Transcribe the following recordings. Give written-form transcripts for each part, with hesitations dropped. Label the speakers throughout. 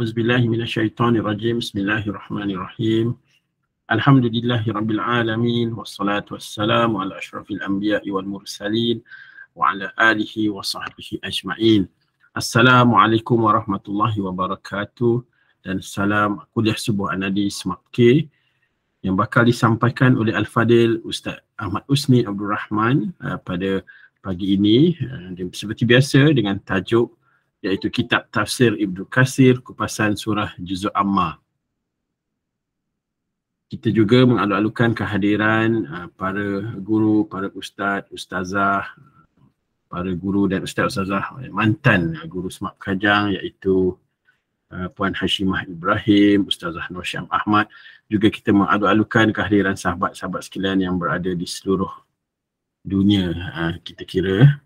Speaker 1: Auzubillahi minasyaitonirrajim. Bismillahirrahmanirrahim. Alhamdulillahi rabbil alamin wassalatu wassalamu ala asyrafil anbiya'i wal mursalin wa ala alihi wa sahbihi ajma'in. Assalamualaikum warahmatullahi wabarakatuh dan salam kuliah subuh Anadi Smart K yang bakal disampaikan oleh Al-Fadil Ustaz Ahmad Usni Abdul Rahman pada pagi ini seperti biasa dengan tajuk iaitu Kitab Tafsir Ibnu Katsir, Kupasan Surah Juz'u Amma. Kita juga mengalu-alukan kehadiran para guru, para ustaz, ustazah, para guru dan ustaz-ustazah mantan guru Smart Kajang iaitu Puan Hashimah Ibrahim, Ustazah Nur Syam Ahmad. Juga kita mengalu-alukan kehadiran sahabat-sahabat sekalian yang berada di seluruh dunia. Kita kira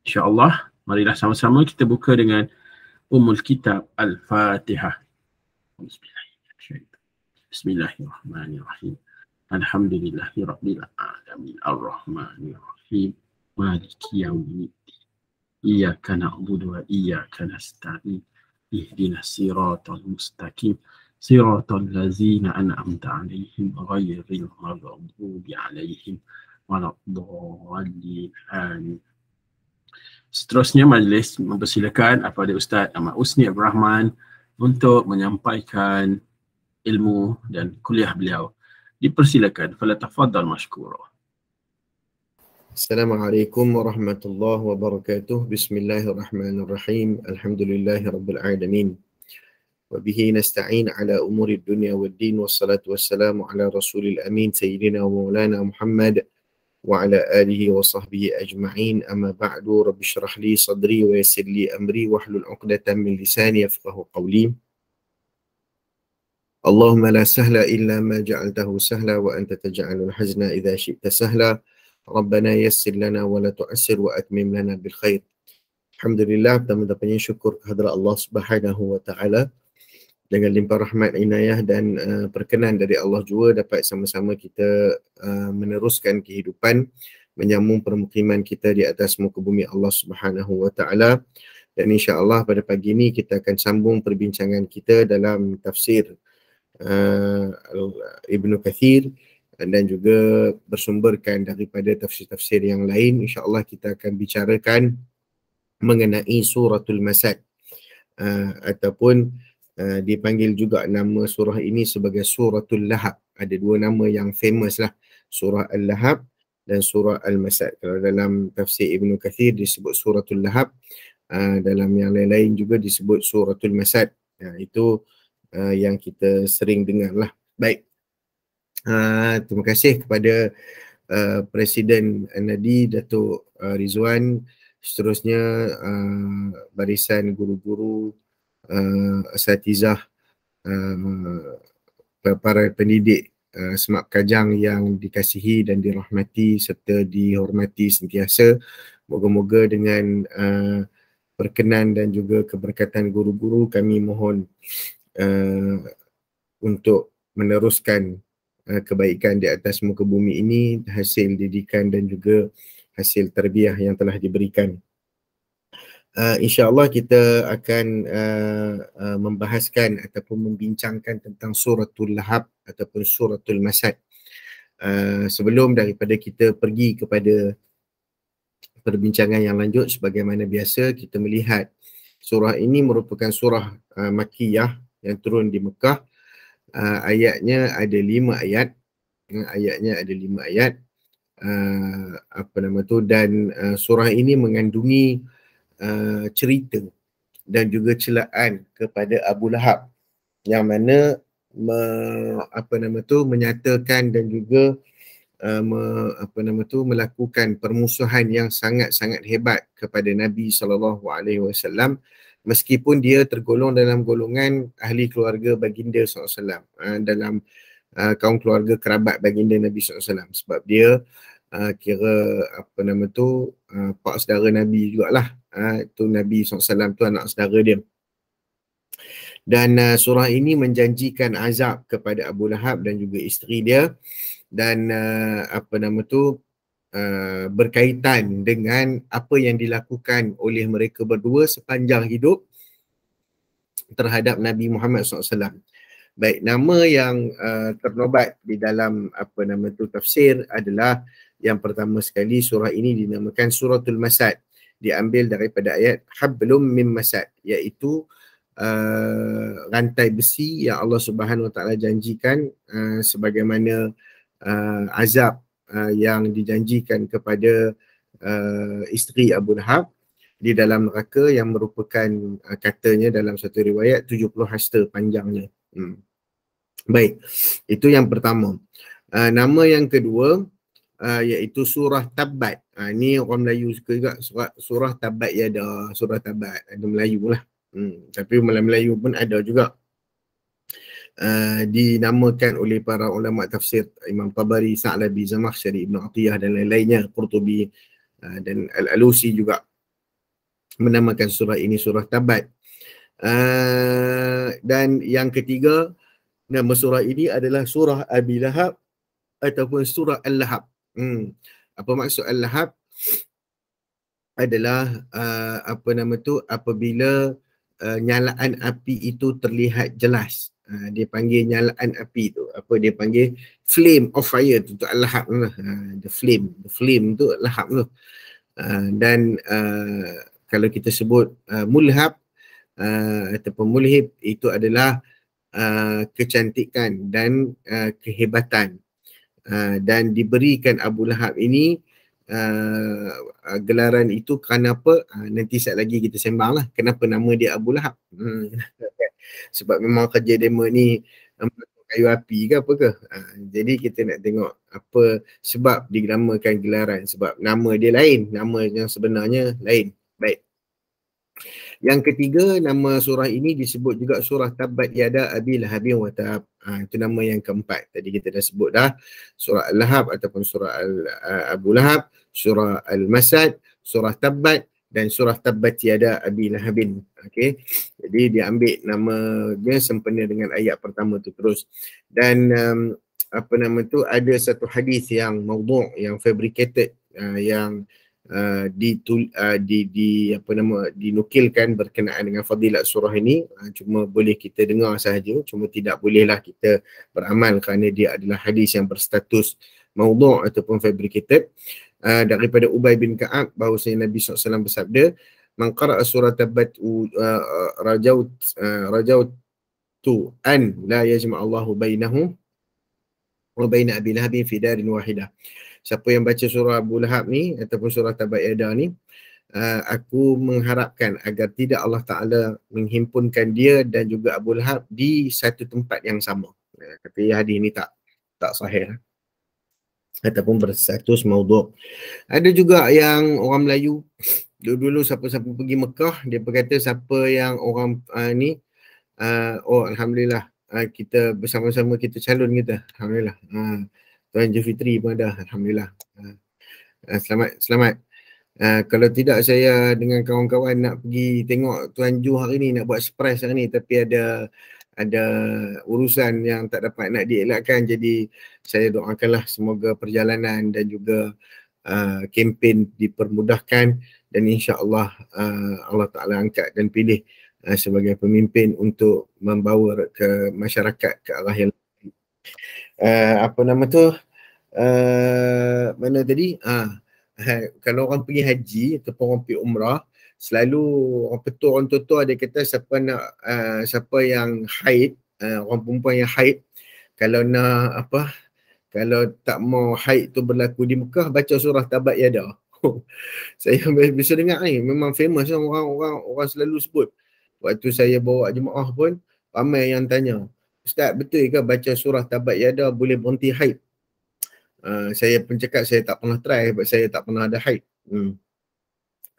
Speaker 1: insya-Allah marilah sama-sama kita buka dengan Ummul Kitab Al-Fatihah. Bismillahirrahmanirrahim. Alhamdulillahirabbil alamin arrahmanirrahim maliki yaumiddin. Iyyaka na'budu wa iyyaka nasta'in. Ihdinas siratal mustaqim. Siratal ladzina an'amta 'alaihim ghairil maghdubi 'alaihim waladdallin. Amin. Seterusnya majlis mempersilakan kepada Ustaz Ahmad Usni Abdul Rahman untuk menyampaikan ilmu dan kuliah beliau. Dipersilakan. Falyatafaddal mashkura.
Speaker 2: Assalamualaikum warahmatullahi wabarakatuh. Bismillahirrahmanirrahim. Alhamdulillahirabbil alamin. Wa bihi nasta'in ala umuri dunya waddin wassalatu wassalamu ala rasulil amin sayyidina wa maulana Muhammad wa ala alihi wa sahbihi ajma'in. Amma ba'du. Rabbi shrah li sadri wa yassir li amri wahlul 'uqdatam min lisani yafqahu qawli. Allahumma la sahla illa ma ja'altahu sahla wa anta taj'alul hazna idza syi'ta sahla. Rabbana yassir lana wa la tu'assir wa atmim lana bil khair. Alhamdulillah, pertama-tamanya syukur kehadrat Allah Subhanahu wa taala dengan limpah rahmat, inayah dan perkenan dari Allah juga dapat sama-sama kita meneruskan kehidupan, menyambung permukiman kita di atas muka bumi Allah Subhanahu wa taala. Dan insya-Allah pada pagi ini kita akan sambung perbincangan kita dalam tafsir Ibnu Katsir dan juga bersumberkan daripada tafsir-tafsir yang lain. InsyaAllah kita akan bicarakan mengenai suratul Masad ataupun dipanggil juga nama surah ini sebagai suratul Lahab. Ada dua nama yang famous lah, surah Al-Lahab dan surah Al-Masad. Kalau dalam tafsir Ibnu Katsir disebut suratul Lahab, dalam yang lain-lain juga disebut suratul Masad. Itu yang kita sering dengar lah. Baik. Terima kasih kepada Presiden Nadi Datuk Rizwan, seterusnya barisan guru-guru, asatizah, para pendidik Smart Kajang yang dikasihi dan dirahmati serta dihormati sentiasa. Moga-moga dengan perkenan dan juga keberkatan guru-guru, kami mohon untuk meneruskan kebaikan di atas muka bumi ini, hasil didikan dan juga hasil tarbiyah yang telah diberikan. InsyaAllah kita akan membahaskan ataupun membincangkan tentang suratul Lahab ataupun suratul Masad. Sebelum daripada kita pergi kepada perbincangan yang lanjut, sebagaimana biasa kita melihat surah ini merupakan surah Makkiyah yang turun di Mekah. Ayatnya ada 5 ayat. Dan surah ini mengandungi cerita dan juga celaan kepada Abu Lahab yang mana menyatakan dan juga melakukan permusuhan yang sangat-sangat hebat kepada Nabi SAW, meskipun dia tergolong dalam golongan ahli keluarga baginda SAW, dalam kaum keluarga kerabat baginda Nabi SAW, sebab dia pak saudara Nabi jugalah. Itu Nabi SAW tu anak saudara dia. Dan surah ini menjanjikan azab kepada Abu Lahab dan juga isteri dia, dan berkaitan dengan apa yang dilakukan oleh mereka berdua sepanjang hidup terhadap Nabi Muhammad SAW. Baik, nama yang ternobat di dalam tafsir adalah yang pertama sekali surah ini dinamakan Suratul Masad, diambil daripada ayat Hablum Mim Masad, iaitu rantai besi yang Allah Subhanahu Wa Taala janjikan sebagaimana azab yang dijanjikan kepada isteri Abu Lahab di dalam neraka, yang merupakan katanya dalam satu riwayat 70 hasta panjangnya. Baik, itu yang pertama. Nama yang kedua iaitu surah Tabbat. Ni orang Melayu suka juga, surah Tabbat Yada, surah Tabbat, ada Melayu lah. Tapi Melayu pun ada juga. Dinamakan oleh para ulama tafsir, Imam Tabari, Sa'labi, Zamakhsyari, Ibn Atiyah dan lain-lainnya, Qurtubi dan Al-Alusi juga menamakan surah ini surah Tabbat. Dan yang ketiga, nama surah ini adalah surah Abi Lahab ataupun surah Al-Lahab. Apa maksud Al-Lahab? Adalah apabila nyalaan api itu terlihat jelas. Dia panggil nyalaan api tu, dia panggil flame of fire tu Al-Lahab. The flame tu Al-Lahab tu. Dan kalau kita sebut mulhab ataupun mulhib, itu adalah kecantikan dan kehebatan. Dan diberikan Abu Lahab ini gelaran itu kerana apa? Nanti sekejap lagi kita sembang lah kenapa nama dia Abu Lahab. Sebab memang kerja demo ni kayu api ke apa ke. Jadi kita nak tengok apa sebab dinamakan gelaran, sebab nama dia lain, nama yang sebenarnya lain. Baik. Yang ketiga, nama surah ini disebut juga surah Tabbat Yada Abi Lahabin wa Tab. Itu nama yang keempat. Tadi kita dah sebut dah, surah Al-Lahab ataupun surah Abu Lahab, surah Al-Masad, surah Tabbat dan surah Tabbat Yada Abi Lahabin. Okey. Jadi dia ambil nama dia sempena dengan ayat pertama tu terus. Dan ada satu hadis yang maudhu', yang fabricated, yang dinukilkan berkenaan dengan fadilat surah ini. Cuma boleh kita dengar sahaja, cuma tidak bolehlah kita beramal kerana dia adalah hadis yang berstatus maudhu' ataupun fabricated. Daripada Ubay bin Ka'ab bahawasanya Nabi SAW bersabda, man qara'a surah Tabbat rajautu an la yajma'allahu bainahu wa baina Abi Lahabin fi darin wahidah. Siapa yang baca surah Abu Lahab ni ataupun surah Tabbat Yada ni, aku mengharapkan agar tidak Allah Ta'ala menghimpunkan dia dan juga Abu Lahab di satu tempat yang sama. Tapi hadis ni tak sahih ataupun berstatus maudhu'. Ada juga yang orang Melayu dulu siapa-siapa pergi Mekah, dia berkata siapa yang orang alhamdulillah, kita bersama-sama kita calon kita, alhamdulillah. Tuan Jufitri pun ada, alhamdulillah. Selamat. Kalau tidak, saya dengan kawan-kawan nak pergi tengok Tuan Ju hari ni, nak buat surprise hari ni, tapi ada urusan yang tak dapat nak dielakkan. Jadi saya doakanlah semoga perjalanan dan juga kempen dipermudahkan, dan insya-Allah Allah Ta'ala angkat dan pilih sebagai pemimpin untuk membawa ke masyarakat ke arah yang mana tadi? Kalau orang pergi haji ataupun orang pergi umrah, selalu orang tua dia kata siapa yang haid, orang perempuan yang haid, kalau nak kalau tak mau haid tu berlaku di Mekah, baca surah Tabbat Yada. Saya bisa dengar ni, memang famous, orang selalu sebut. Waktu saya bawa jemaah pun ramai yang tanya, Ustaz, betul ke baca surah Tabbat Yada boleh berhenti haid? Saya pun cakap saya tak pernah try sebab saya tak pernah ada haid.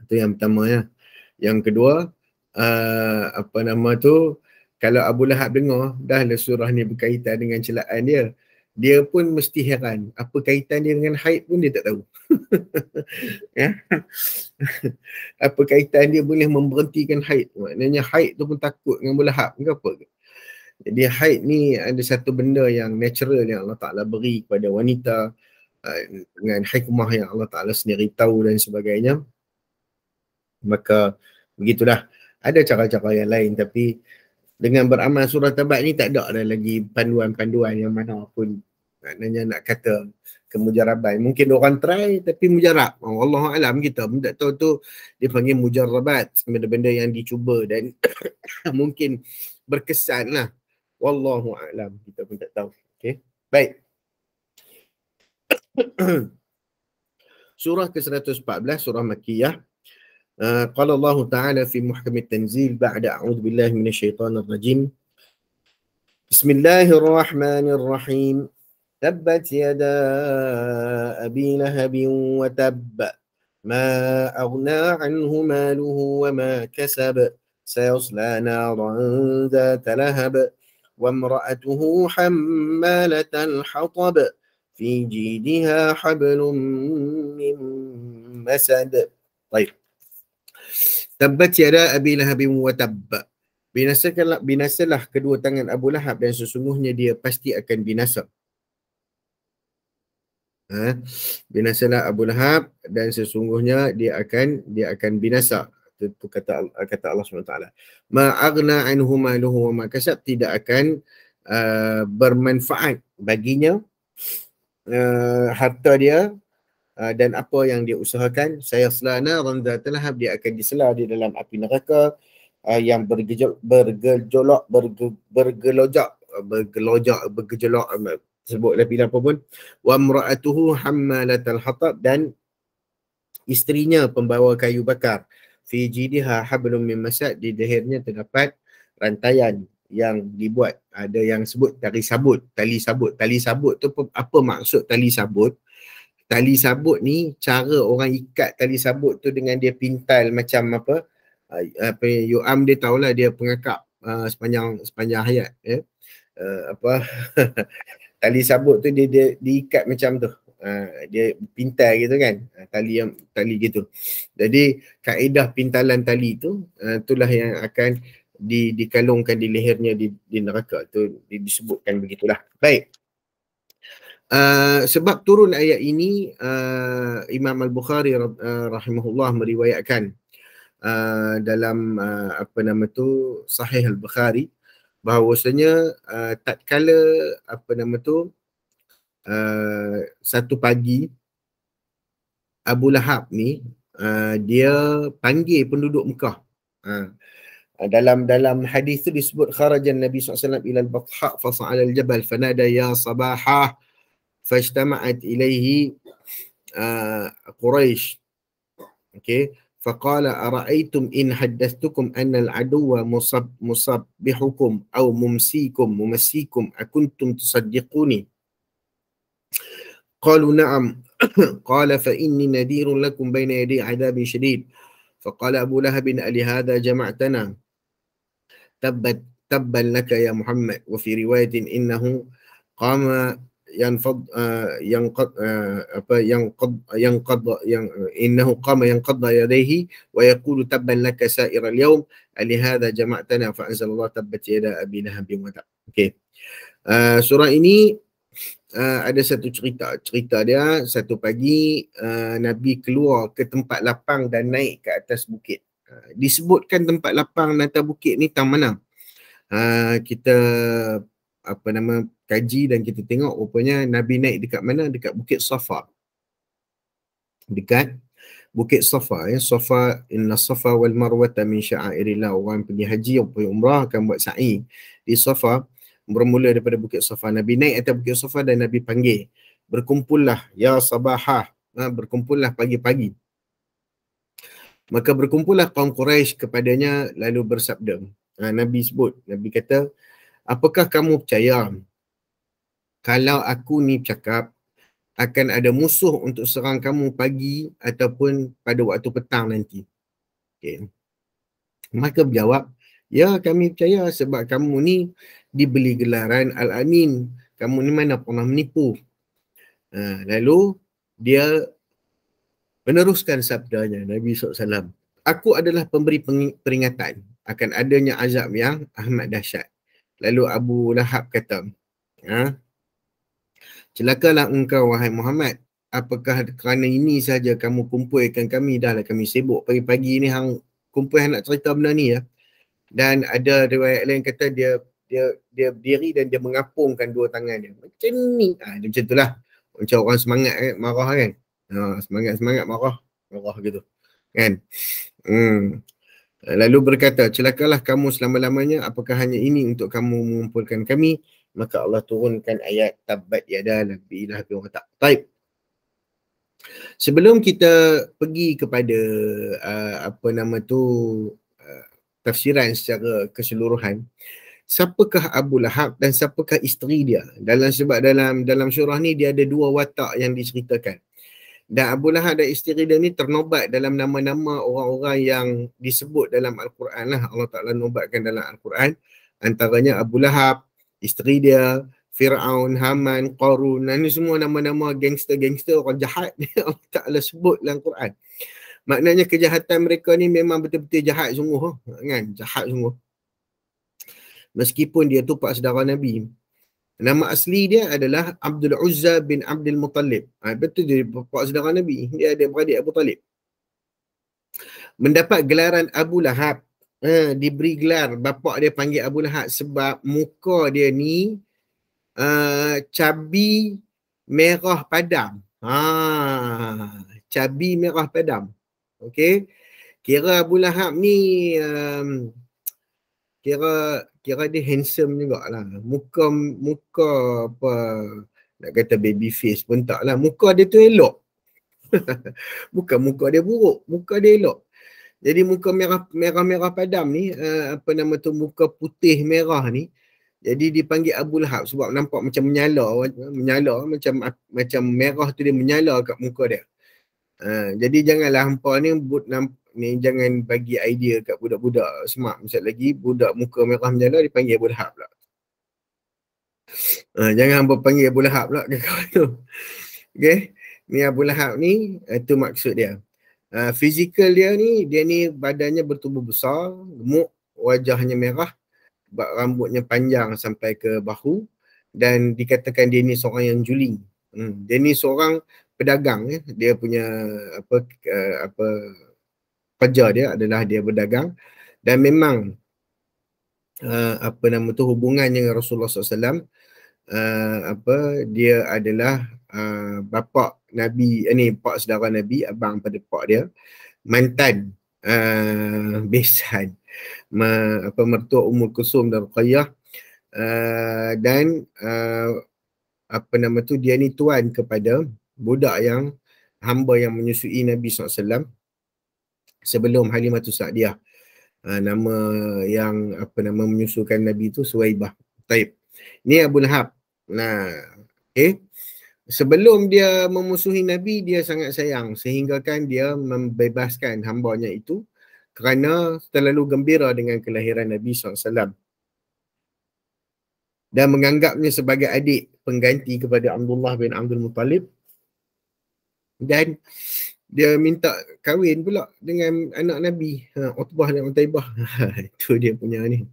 Speaker 2: Itu yang pertama ya. Yang kedua, kalau Abu Lahab dengar dah lah surah ni berkaitan dengan celaan dia, dia pun mesti heran apa kaitan dia dengan haid pun dia tak tahu. Ya. Apa kaitan dia boleh memberhentikan haid? Maknanya haid tu pun takut dengan Abu Lahab ke apa ke? Jadi haid ni ada satu benda yang natural yang Allah Ta'ala beri kepada wanita, dengan hikmah yang Allah Ta'ala sendiri tahu dan sebagainya. Maka begitulah. Ada cara-cara yang lain, tapi dengan beramal surah Tabat ni tak ada lagi panduan-panduan yang mana pun maknanya nak kata kemujaraban. Mungkin orang try tapi mujarab. Wallahu alam, kita pun tak tahu tu dia panggil mujarabat, benda-benda yang dicuba dan mungkin berkesan lah. Wallahu alam, kita pun tak tahu. Okay. Baik. Surah ke-114, surah Makkiyah. قال الله تعالى في محكم التنزيل بعد أعوذ بالله من الشيطان الرجيم بسم الله الرحمن الرحيم تبت يدا أبي لهب وتب ما أغنى عنه ماله وما كسب سيصلى نارا ذات لهب وامرأته حمالة الحطب في جيدها حبل من مسد. طيب. Tabbat yada Abi Lahab wa tabb. Binasalah kedua tangan Abu Lahab dan sesungguhnya dia pasti akan binasa. Binasalah Abu Lahab dan sesungguhnya dia akan binasa. Itu kata Allah SWT. Ma aghna anhu maluhu wa ma kasab, tidak akan bermanfaat baginya harta dia dan apa yang dia usahakan. Saya selana ranza talahab, dia akan disela di dalam api neraka yang bergejolak, sebutlah bila apa pun. Wa imra'atuhu hammalatal hatab, dan isterinya pembawa kayu bakar. Fi jidiha hablum min masad, di lehernya terdapat rantaian yang dibuat, ada yang sebut tali sabut. Tali sabut tu apa maksud tali sabut? Tali sabut ni, cara orang ikat tali sabut tu dengan dia pintal macam apa Yuam dia tahulah, dia pengakap sepanjang hayat tali sabut tu dia diikat macam tu, dia pintal gitu kan, tali gitu. Jadi kaedah pintalan tali tu itulah yang akan dikalungkan di lehernya di neraka tu, disebutkan begitulah. Baik. Sebab turun ayat ini, Imam Al-Bukhari rahimahullah meriwayatkan dalam Sahih Al-Bukhari, bahawasanya tatkala satu pagi Abu Lahab ni dia panggil penduduk Mekah. Dalam hadis tu disebut kharajan Nabi SAW ila al-Batha fa sa'ala al-jabal fanada ya sabahah fajtama'at ilaihi Quraisy. Okay. Faqala ara'aytum in haddathtukum anna al-aduwa musabbihukum aw mumassikum akuntum tusaddiquni? Qalu na'am. Qala fa inni nadhirun lakum bayna yaday 'adabin shadid. Faqala Abu Lahab ali hadha jama'tana tabban laka ya Muhammad, wa fi riwayatin innahu qama إنه قام ينقض يديه ويقول تبا لك سائر اليوم لهذا جمعتنا فأنزل الله تبت يدا أبي لهب وتب. Okay. Surah ini ada satu cerita dia. Satu pagi Nabi keluar ke tempat lapang dan naik ke atas bukit. Disebutkan tempat lapang dan atas bukit ni tang mana? Kita kaji dan kita tengok rupanya Nabi naik dekat mana? Dekat Bukit Safa. Dekat Bukit Safa, Safa, inna Safa wal Marwata min sya'airillah. Orang pergi haji, orang pergi umrah akan buat sa'i di Safa, bermula daripada Bukit Safa. Nabi naik atas Bukit Safa dan Nabi panggil, berkumpullah ya sabahah, berkumpullah pagi-pagi. Maka berkumpullah kaum Quraisy kepadanya lalu bersabda. Nabi sebut, Nabi kata, apakah kamu percaya kalau aku ni cakap akan ada musuh untuk serang kamu pagi ataupun pada waktu petang nanti? Okay. Maka berjawab, ya kami percaya sebab kamu ni dibeli gelaran Al-Amin. Kamu ni mana pernah menipu. Lalu dia meneruskan sabdanya, Nabi SAW. Aku adalah pemberi peringatan akan adanya azab yang amat dahsyat. Lalu Abu Lahab kata, celakalah engkau wahai Muhammad, apakah kerana ini saja kamu kumpulkan kami? Dahlah kami sibuk pagi-pagi ni hang kumpul nak cerita benda ni ya. Dan ada riwayat lain kata dia berdiri dan dia mengapungkan dua tangan dia. Macam ni. Dia macam itulah. Macam orang semangat marah kan. Semangat marah gitu. Kan? Lalu berkata, celakalah kamu selama-lamanya, apakah hanya ini untuk kamu mengumpulkan kami? Maka Allah turunkan ayat tabbat yada labi lahabi wa tab. Baik. Sebelum kita pergi kepada tafsiran secara keseluruhan, siapakah Abu Lahab dan siapakah isteri dia? Sebab dalam surah ni dia ada dua watak yang diceritakan. Dan Abu Lahab dan isteri dia ni ternobat dalam nama-nama orang-orang yang disebut dalam Al-Quran lah. Allah Ta'ala nobatkan dalam Al-Quran. Antaranya Abu Lahab, isteri dia, Fir'aun, Haman, Qarun. Ini semua nama-nama gangster-gangster orang jahat ni Allah Ta'ala sebut dalam Quran. Maknanya kejahatan mereka ni memang betul-betul jahat sungguh. Kan? Jahat sungguh. Meskipun dia tu pak saudara Nabi. Nama asli dia adalah Abdul Uzza bin Abdul Muttalib. Betul dia bapa saudara Nabi. Dia ada beradik Abu Talib. Mendapat gelaran Abu Lahab. Diberi gelar. Bapa dia panggil Abu Lahab sebab muka dia ni cabi merah padam. Cabi merah padam. Okey. Kira Abu Lahab ni kira dia handsome jugalah. Muka apa nak kata baby face pun tak lah. Muka dia tu elok. Bukan muka dia buruk, muka dia elok. Jadi muka merah padam ni muka putih merah ni. Jadi dipanggil Abu Lahab sebab nampak macam menyala macam merah tu dia menyala kat muka dia. Jadi janganlah hampa ni jangan bagi idea kat budak-budak smart. Misal lagi budak muka merah menyala dipanggil Abu Lahab pula. Jangan hampa panggil Abu Lahab pula ke kawan tu. Okay. Ni Abu Lahab ni, itu maksud dia. Fizikal dia ni badannya bertubuh besar, gemuk, wajahnya merah, rambutnya panjang sampai ke bahu dan dikatakan dia ni seorang yang juling. Dia ni seorang pedagang. Dia punya kerja dia adalah dia berdagang dan memang hubungannya dengan Rasulullah SAW dia adalah bapa Nabi, pak saudara Nabi, abang pada pak dia, mantan besan mertua Ummul Kulsum dan Ruqayyah, dan dia ni tuan kepada budak yang hamba yang menyusui Nabi SAW sebelum Halimatus Sa'diyah. Nama yang menyusukan Nabi tu Suwaibah. Taib. Ni Abu Lahab. Okay. Sebelum dia memusuhi Nabi, dia sangat sayang sehingga kan dia membebaskan hambanya itu kerana terlalu gembira dengan kelahiran Nabi SAW dan menganggapnya sebagai adik pengganti kepada Abdullah bin Abdul Muttalib, dan dia minta kahwin pula dengan anak Nabi, Utbah dan Utaibah. Itu dia punya ni.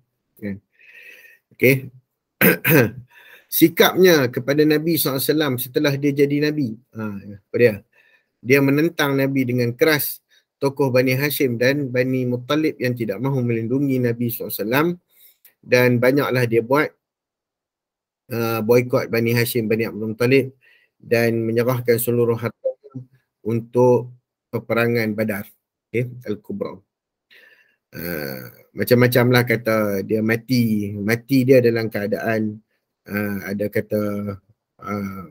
Speaker 2: Okay. Sikapnya kepada Nabi SAW setelah dia jadi Nabi. Apa dia? Dia menentang Nabi dengan keras tokoh Bani Hashim dan Bani Muttalib yang tidak mahu melindungi Nabi SAW, dan banyaklah dia buat boykot Bani Hashim, Bani Abdul Muttalib, dan menyerahkan seluruh harta untuk peperangan Badar, Al-Kubra. Macam-macam lah kata dia mati dia dalam keadaan ada kata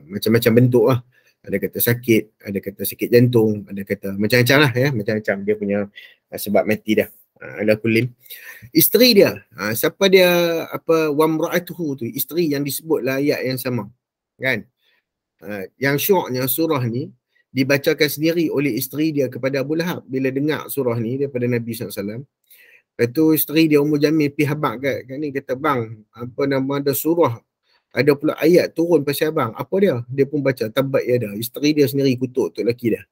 Speaker 2: macam-macam bentuk lah. Ada kata sakit, ada kata sakit jantung, ada kata macam-macam lah macam-macam dia punya sebab mati dah. Ala kullin. Isteri dia, siapa dia, wamra'atuhu tu, isteri yang disebut lah ayat yang sama. Kan? Yang syu'nya surah ni dibacakan sendiri oleh isteri dia kepada Abu Lahab bila dengar surah ni daripada Nabi SAW. Lepas tu isteri dia Ummu Jamil pergi habaq kat ni, kata bang, ada surah, ada pula ayat turun pasal abang. Apa dia? Dia pun baca tabbat yada. Isteri dia sendiri kutuk tu lelaki dia.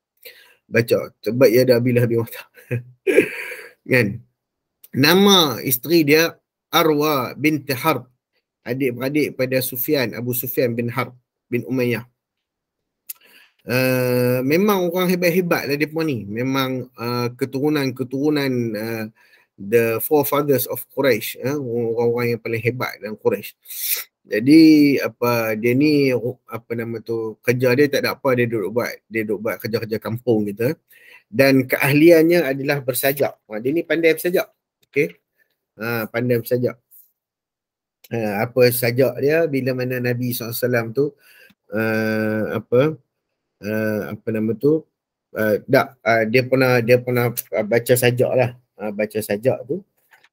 Speaker 2: Baca tabbat yada Abi Lahab wa tab. Kan? Nama isteri dia Arwa binti Harb, adik-beradik pada Abu Sufyan bin Harb bin Umayyah. Memang orang hebat-hebat lah dia puan ni. Memang keturunan the forefathers of Quraisy, orang-orang yang paling hebat dalam Quraisy. Jadi dia ni kerja dia tak ada apa, dia duduk buat kerja-kerja kampung gitu, dan keahliannya adalah bersajak. Dia ni pandai bersajak. Okey. Pandai bersajak. Apa sajak dia bila mana Nabi SAW tu dia pernah baca sajak lah. Baca sajak tu,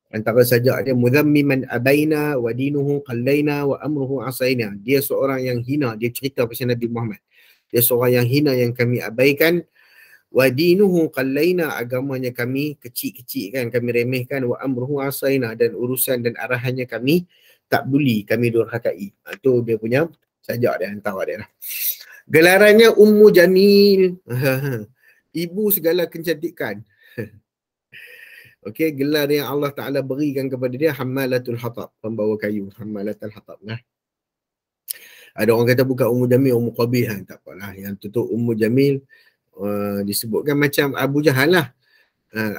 Speaker 2: antara sajak dia, mudhammiman abaina wa dinuhu qallaina wa amruhu asaina. Dia seorang yang hina, dia cerita pasal Nabi Muhammad. Dia seorang yang hina yang kami abaikan, wa dinuhu qallaina, agamanya kami kecil-kecilkan, kami remehkan, wa amruhu asaina, dan urusan dan arahannya kami tak peduli, kami durhakai. Itu dia punya sajak dia, antara dia lah. Gelarannya Ummu Jamil, ibu segala kecantikan. Okey, gelar yang Allah Ta'ala berikan kepada dia Hammalatul Hatab, pembawa kayu, Hammalatul Hatab lah. Ada orang kata bukan Ummu Jamil, Ummu Qabih, tak apalah. Yang tu Ummu Jamil disebutkan macam Abu Jahal lah,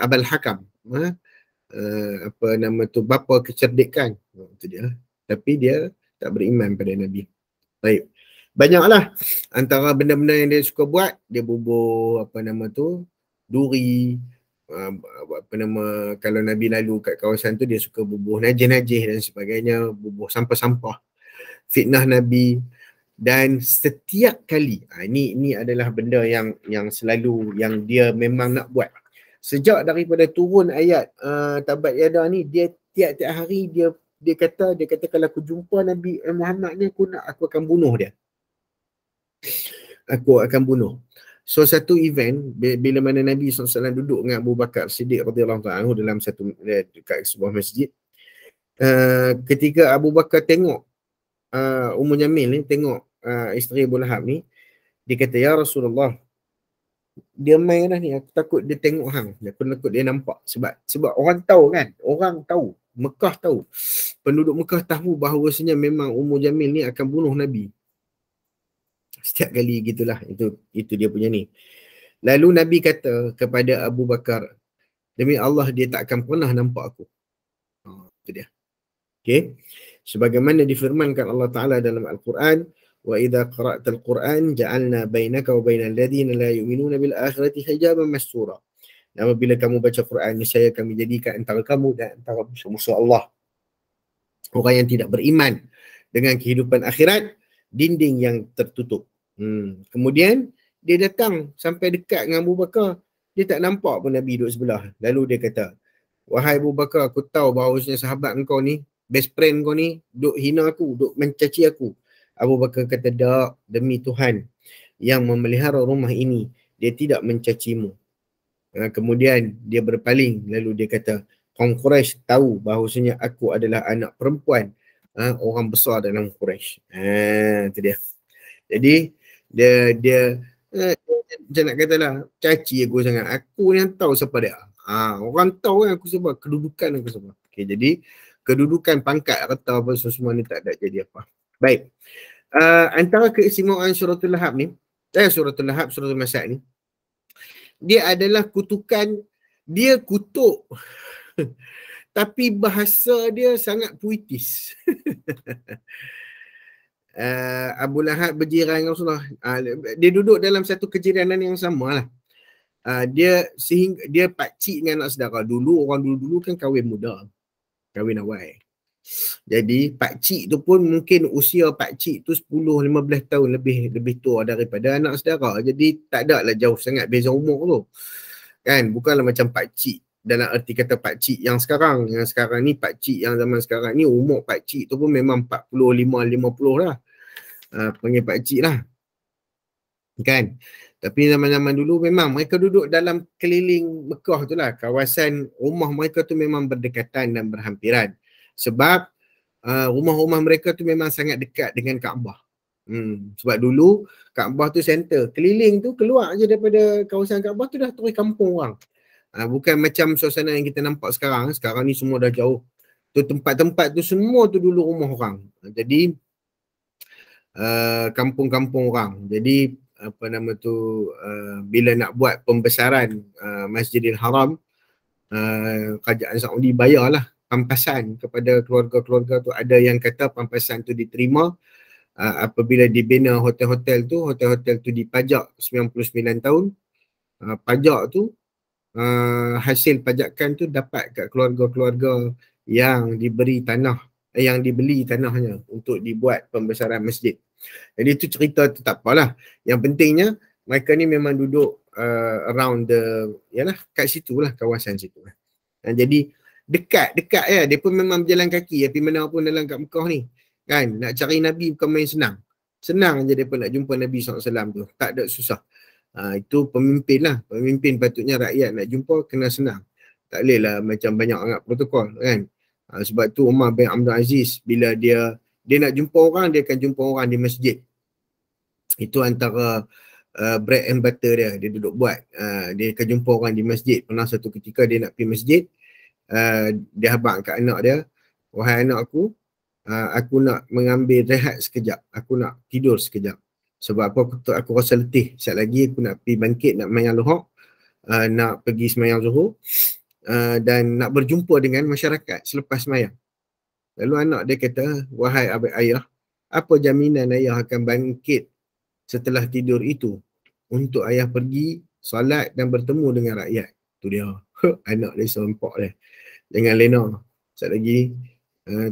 Speaker 2: Abul Hakam, bapa kecerdikan, itu dia. Tapi dia tak beriman pada Nabi. Baik. Banyaklah antara benda-benda yang dia suka buat, dia bubuh duri, kalau Nabi lalu kat kawasan tu dia suka bubuh najis-najis dan sebagainya, bubuh sampah-sampah, fitnah Nabi. Dan setiap kali, ini adalah benda yang selalu yang dia memang nak buat. Sejak daripada turun ayat Tabat Yada ni, dia tiap-tiap hari dia kata kalau aku jumpa Nabi Muhammad ni, aku akan bunuh dia. Aku akan bunuh. So satu event bila mana Nabi SAW duduk dengan Abu Bakar Siddiq radhiyallahu anhu dalam dekat sebuah masjid, ketika Abu Bakar tengok Ummu Jamil ni, tengok isteri Abu Lahab ni, dia kata, ya Rasulullah, dia main dah ni, aku takut dia tengok hang, aku takut dia nampak. Sebab orang tahu kan, Mekah tahu, penduduk Mekah tahu bahawasanya memang Ummu Jamil ni akan bunuh Nabi. Setiap kali gitulah, itu dia punya ni. Lalu Nabi kata kepada Abu Bakar, demi Allah dia tak akan pernah nampak aku. Itu dia. Okey. Sebagaimana difirmankan Allah Taala dalam Al-Quran, wa idza qara'tal Quran ja'alna bainaka wa bainal ladzina la yu'minuna bil akhirati hijaban mastura. Dan apabila kamu baca Quran, niscaya kami jadikan antara kamu dan antara musuh-musuh Allah, orang yang tidak beriman dengan kehidupan akhirat, dinding yang tertutup. Kemudian dia datang sampai dekat dengan Abu Bakar, dia tak nampak pun Nabi duduk sebelah. Lalu dia kata, wahai Abu Bakar, aku tahu bahawasanya sahabat engkau ni, best friend kau ni, duk hina aku, duk mencaci aku. Abu Bakar kata, tak, demi Tuhan yang memelihara rumah ini, dia tidak mencacimu. Kemudian dia berpaling, lalu dia kata, kaum Quraisy tahu bahawasanya aku adalah anak perempuan orang besar dalam Quraisy. Itu dia. Jadi dia macam nak katalah, caci aku sangat. Aku yang tahu siapa dia. Orang tahu kan aku siapa, kedudukan aku siapa. Okay, jadi kedudukan, pangkat, harta apa semua ni tak ada jadi apa. Baik. Antara keistimewaan Suratul Lahab ni, Suratul Masad ni, dia adalah kutukan, dia kutuk tapi bahasa dia sangat puitis. Abu Lahab berjiran dengan Rasulullah. Dia duduk dalam satu kejiranan yang sama lah. Dia pakcik dengan anak saudara. Orang dulu kan kahwin muda, kahwin awal. Jadi pakcik tu pun mungkin usia pakcik tu 10-15 tahun lebih tua daripada anak saudara. Jadi tak ada lah jauh sangat beza umur tu. Kan, bukanlah macam pakcik dalam arti kata pakcik yang sekarang. Yang sekarang ni, pakcik yang zaman sekarang ni, umur pakcik tu pun memang 45-50 lah. Panggil pakcik lah. Kan? Tapi zaman-zaman dulu memang mereka duduk dalam keliling Mekah tu lah. Kawasan rumah mereka tu memang berdekatan dan berhampiran. Sebab rumah-rumah mereka tu memang sangat dekat dengan Kaabah. Sebab dulu Kaabah tu center. Keliling tu keluar je daripada kawasan Kaabah tu dah terus kampung orang. Bukan macam suasana yang kita nampak sekarang. Sekarang ni semua dah jauh. Tu tempat-tempat tu semua tu dulu rumah orang. Jadi kampung-kampung orang. Jadi bila nak buat pembesaran Masjidil Haram, kerajaan Saudi bayarlah pampasan kepada keluarga-keluarga tu. Ada yang kata pampasan tu diterima apabila dibina hotel-hotel tu dipajak 99 tahun. Pajak tu, hasil pajakan tu dapat kat keluarga-keluarga yang diberi tanah, yang dibeli tanahnya untuk dibuat pembesaran masjid. Jadi itu cerita tu tak apalah. Yang pentingnya mereka ni memang duduk around kat situ lah, kawasan situ lah. Jadi dekat ya, dia pun memang berjalan kaki tapi mana pun dalam kat Mekah ni kan. Nak cari Nabi bukan main senang je dia pun nak jumpa Nabi SAW tu, tak ada susah. Itu pemimpin lah, pemimpin patutnya rakyat nak jumpa kena senang, tak boleh lah macam banyak orang protokol kan. Sebab tu Umar bin Abdul Aziz bila dia nak jumpa orang, dia akan jumpa orang di masjid. Itu antara bread and butter dia duduk buat. Dia akan jumpa orang di masjid. Pernah satu ketika dia nak pergi masjid, dia habaq kat anak dia, wahai anak aku nak mengambil rehat sekejap, aku nak tidur sekejap. Sebab apa, aku rasa letih. Sekejap lagi aku nak pergi bangkit, nak mayang luhur, nak pergi semayang zuhur, dan nak berjumpa dengan masyarakat selepas semayang. Lalu anak dia kata, wahai ayah, apa jaminan ayah akan bangkit setelah tidur itu untuk ayah pergi solat dan bertemu dengan rakyat? Tu dia. Anak dia serempak dia. Jangan lena. Sekejap lagi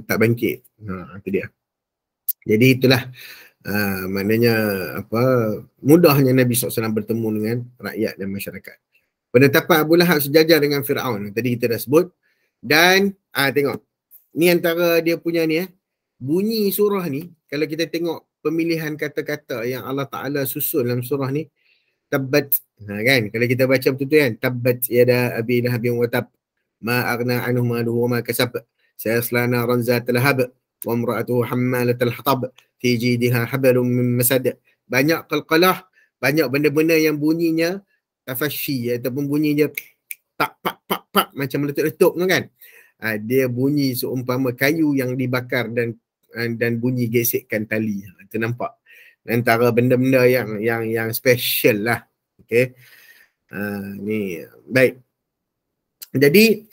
Speaker 2: tak bangkit. Itu dia. Jadi itulah maknanya mudahnya Nabi SAW bertemu dengan rakyat dan masyarakat. Penetapan Abu Lahab sejajar dengan Fir'aun. Tadi kita dah sebut. Dan tengok. Ni antara dia punya ni bunyi surah ni. Kalau kita tengok pemilihan kata-kata yang Allah Ta'ala susun dalam surah ni. Tabbat. Kan? Kalau kita baca betul-betul kan. Tabbat yada abi lahabin wa tab. Ma aghna anhu maluhu wa ma kasab. Sayasla naran zat lahab. Wa imra'atuhu hammalatal hatab. Fi jidha hablum min masad. Banyak qalqalah. Banyak benda-benda yang bunyinya tafashi ataupun bunyi dia tak pak macam meletup-letup tu kan. Dia bunyi seumpama kayu yang dibakar dan bunyi gesekkan tali. Itu nampak. Antara benda-benda yang special lah. Okey. Ni baik. Jadi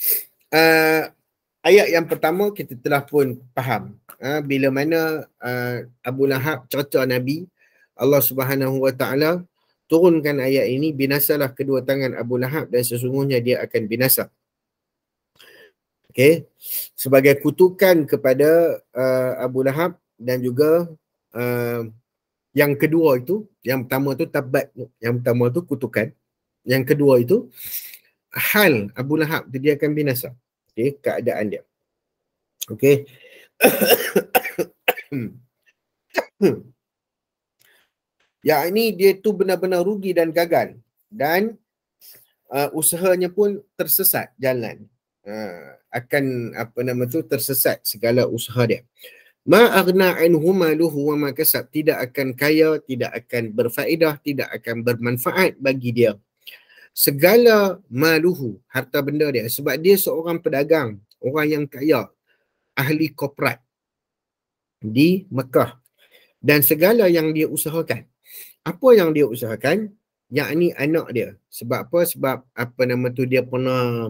Speaker 2: ayat yang pertama kita telah pun faham. Bila mana Abu Lahab cerca Nabi, Allah Subhanahu Wa Taala turunkan ayat ini, binasalah kedua tangan Abu Lahab dan sesungguhnya dia akan binasa. Okey, sebagai kutukan kepada Abu Lahab dan juga yang kedua itu, yang pertama tu tabat, yang pertama tu kutukan, yang kedua itu hal Abu Lahab dia akan binasa. Okey, keadaan dia. Okey. Ya, ini dia tu benar-benar rugi dan gagal dan usahanya pun tersesat jalan. Akan tersesat segala usaha dia. Ma aghna anhu maluhu wa ma kasab, tidak akan kaya, tidak akan berfaedah, tidak akan bermanfaat bagi dia segala maluhu, harta benda dia, sebab dia seorang pedagang, orang yang kaya, ahli korporat di Mekah, dan segala yang dia usahakan. Apa yang dia usahakan? Yakni anak dia. Sebab apa? Sebab dia pernah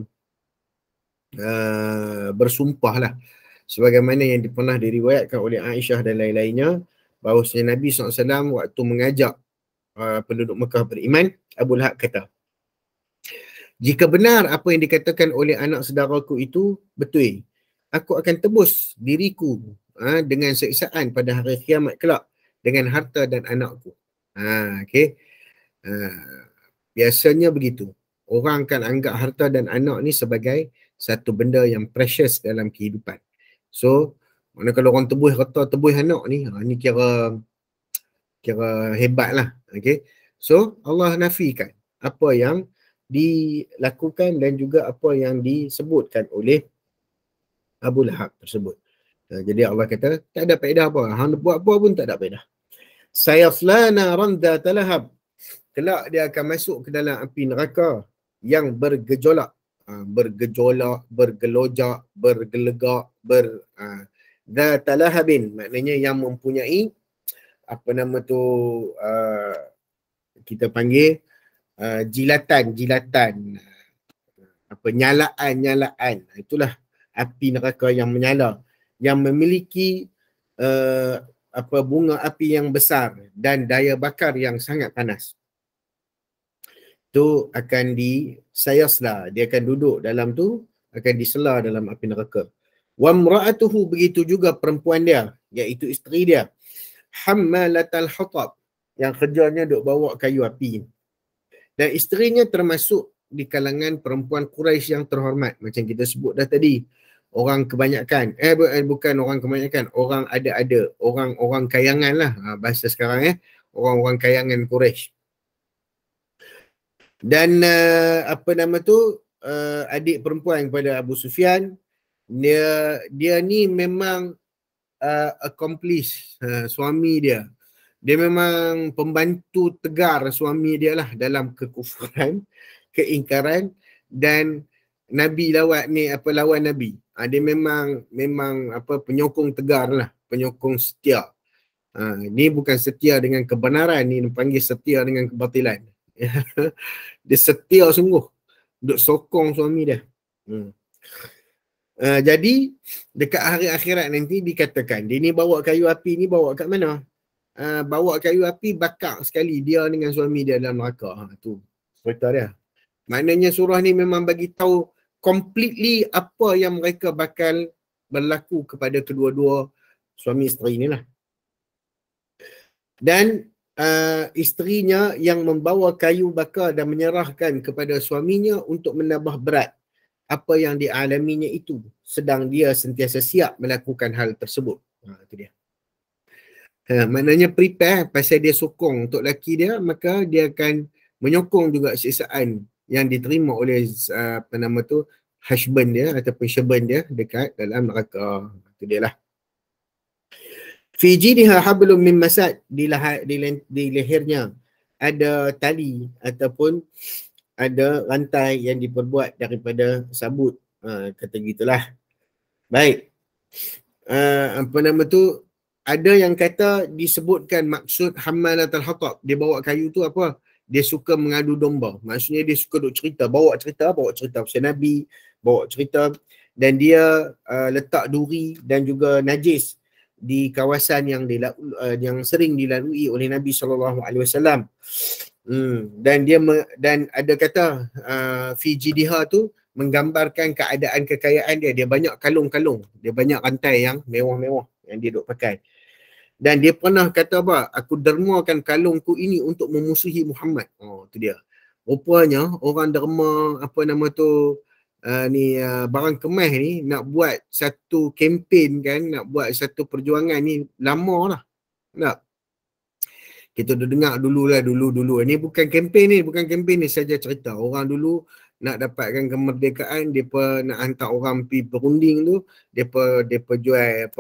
Speaker 2: bersumpah lah, sebagaimana yang pernah diriwayatkan oleh Aisyah dan lain-lainnya, bahawasanya Nabi SAW waktu mengajak penduduk Mekah beriman, Abu Lahab kata, jika benar apa yang dikatakan oleh anak saudaraku itu betul, aku akan tebus diriku dengan siksaan pada hari kiamat kelak dengan harta dan anakku. Okay. Biasanya begitu. Orang akan anggap harta dan anak ni sebagai satu benda yang precious dalam kehidupan. So, mana kalau orang tebus harta, tebus anak ni, ni kira hebat lah. Okay. So, Allah nafikan apa yang dilakukan dan juga apa yang disebutkan oleh Abu Lahab tersebut. Jadi Allah kata, tak ada faedah apa. Hang buat apa pun tak ada faedah. Sayasla naran dzata lahab. Kelak dia akan masuk ke dalam api neraka yang bergejolak, bergelojak, bergelegak, dzata lahabin, maknanya yang mempunyai kita panggil jilatan nyalaan. Itulah api neraka yang menyala, yang memiliki bunga api yang besar dan daya bakar yang sangat panas. Tu akan disayasla, dia akan duduk dalam tu, akan disela dalam api neraka. Wa mra'atuhu, begitu juga perempuan dia, iaitu isteri dia, hammalatal hatab, yang kerjanya duk bawa kayu api. Dan isterinya termasuk di kalangan perempuan Quraisy yang terhormat, macam kita sebut dah tadi. Orang kebanyakan, bukan orang kebanyakan, orang ada, orang kayangan lah, bahasa sekarang orang-orang kayangan Quraisy. Dan adik perempuan kepada Abu Sufyan, dia ni memang accomplice suami dia. Dia memang pembantu tegar suami dia lah dalam kekufuran, keingkaran, dan Nabi lawan Nabi. Dia memang penyokong tegar lah, penyokong setia. Ni bukan setia dengan kebenaran, ni panggil setia dengan kebatilan. Dia setia sungguh, duk sokong suami dia. Jadi dekat hari akhirat nanti dikatakan, dia ni bawa kayu api ni bawa kat mana? Bawa kayu api, bakar sekali dia dengan suami dia dalam neraka. Tu cerita dia. Maknanya surah ni memang bagi tahu completely apa yang mereka bakal berlaku kepada kedua-dua suami isteri ni lah. Dan isterinya yang membawa kayu bakar dan menyerahkan kepada suaminya untuk menambah berat apa yang dialaminya itu, sedang dia sentiasa siap melakukan hal tersebut. Itu dia. Maknanya prepare, pasal dia sokong untuk lelaki dia, maka dia akan menyokong juga siksaan yang diterima oleh husband dia ataupun syaband dia dekat dalam neraka. Itu dia lah. Fi jidha hablum min masad, di lehernya ada tali ataupun ada rantai yang diperbuat daripada sabut. Kata gitulah. Baik. Ada yang kata disebutkan maksud hammalatul hatab, dia bawa kayu tu apa? Dia suka mengadu domba. Maksudnya dia suka duk cerita, bawa cerita pasal Nabi, bawa cerita, dan dia letak duri dan juga najis di kawasan yang sering dilalui oleh Nabi SAW. Dan ada kata fi jidha tu menggambarkan keadaan kekayaan dia. Dia banyak kalung-kalung, dia banyak rantai yang mewah-mewah yang dia duk pakai. Dan dia pernah kata apa? Aku dermakan kalungku ini untuk memusuhi Muhammad. Tu dia. Rupanya orang derma barang kemas ni nak buat satu kempen kan, nak buat satu perjuangan ni lama lah. Tak? Kita dah dengar dulu. Ni bukan kempen ni saja cerita. Orang dulu nak dapatkan kemerdekaan, depa nak hantar orang pergi berunding tu, depa jual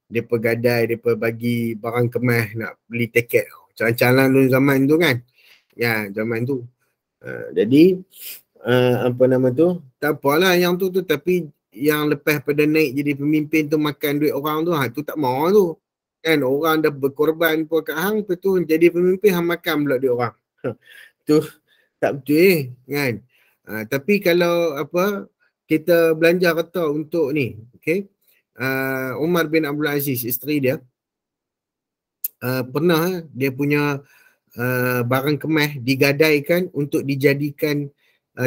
Speaker 2: depa gadai, depa bagi barang kemas nak beli tiket. Calang-calang dulu zaman tu kan. Ya, zaman tu. Jadi tak apalah yang tu, tapi yang lepas pada naik jadi pemimpin tu makan duit orang tu, tu tak mau tu. Kan orang dah berkorban pun kat hang, lepas tu jadi pemimpin hang makan pula duit orang. Tu tak betul kan. Tapi kalau kita belanja harta untuk ni, okey. Umar bin Abdul Aziz, isteri dia, pernah dia punya barang kemas digadaikan untuk dijadikan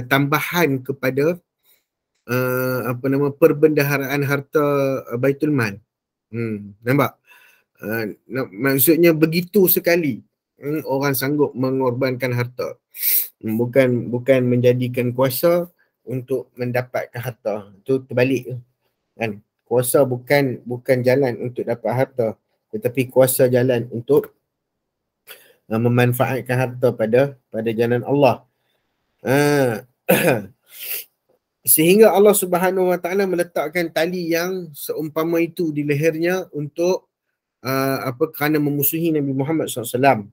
Speaker 2: tambahan kepada perbendaharaan harta Baitul Mal. Nampak? Maksudnya begitu sekali orang sanggup mengorbankan harta. Bukan menjadikan kuasa untuk mendapatkan harta. Itu terbalik kan. Kuasa bukan jalan untuk dapat harta, tetapi kuasa jalan untuk memanfaatkan harta pada jalan Allah. Sehingga Allah Subhanahu Wa Taala meletakkan tali yang seumpama itu di lehernya untuk kerana memusuhi Nabi Muhammad SAW.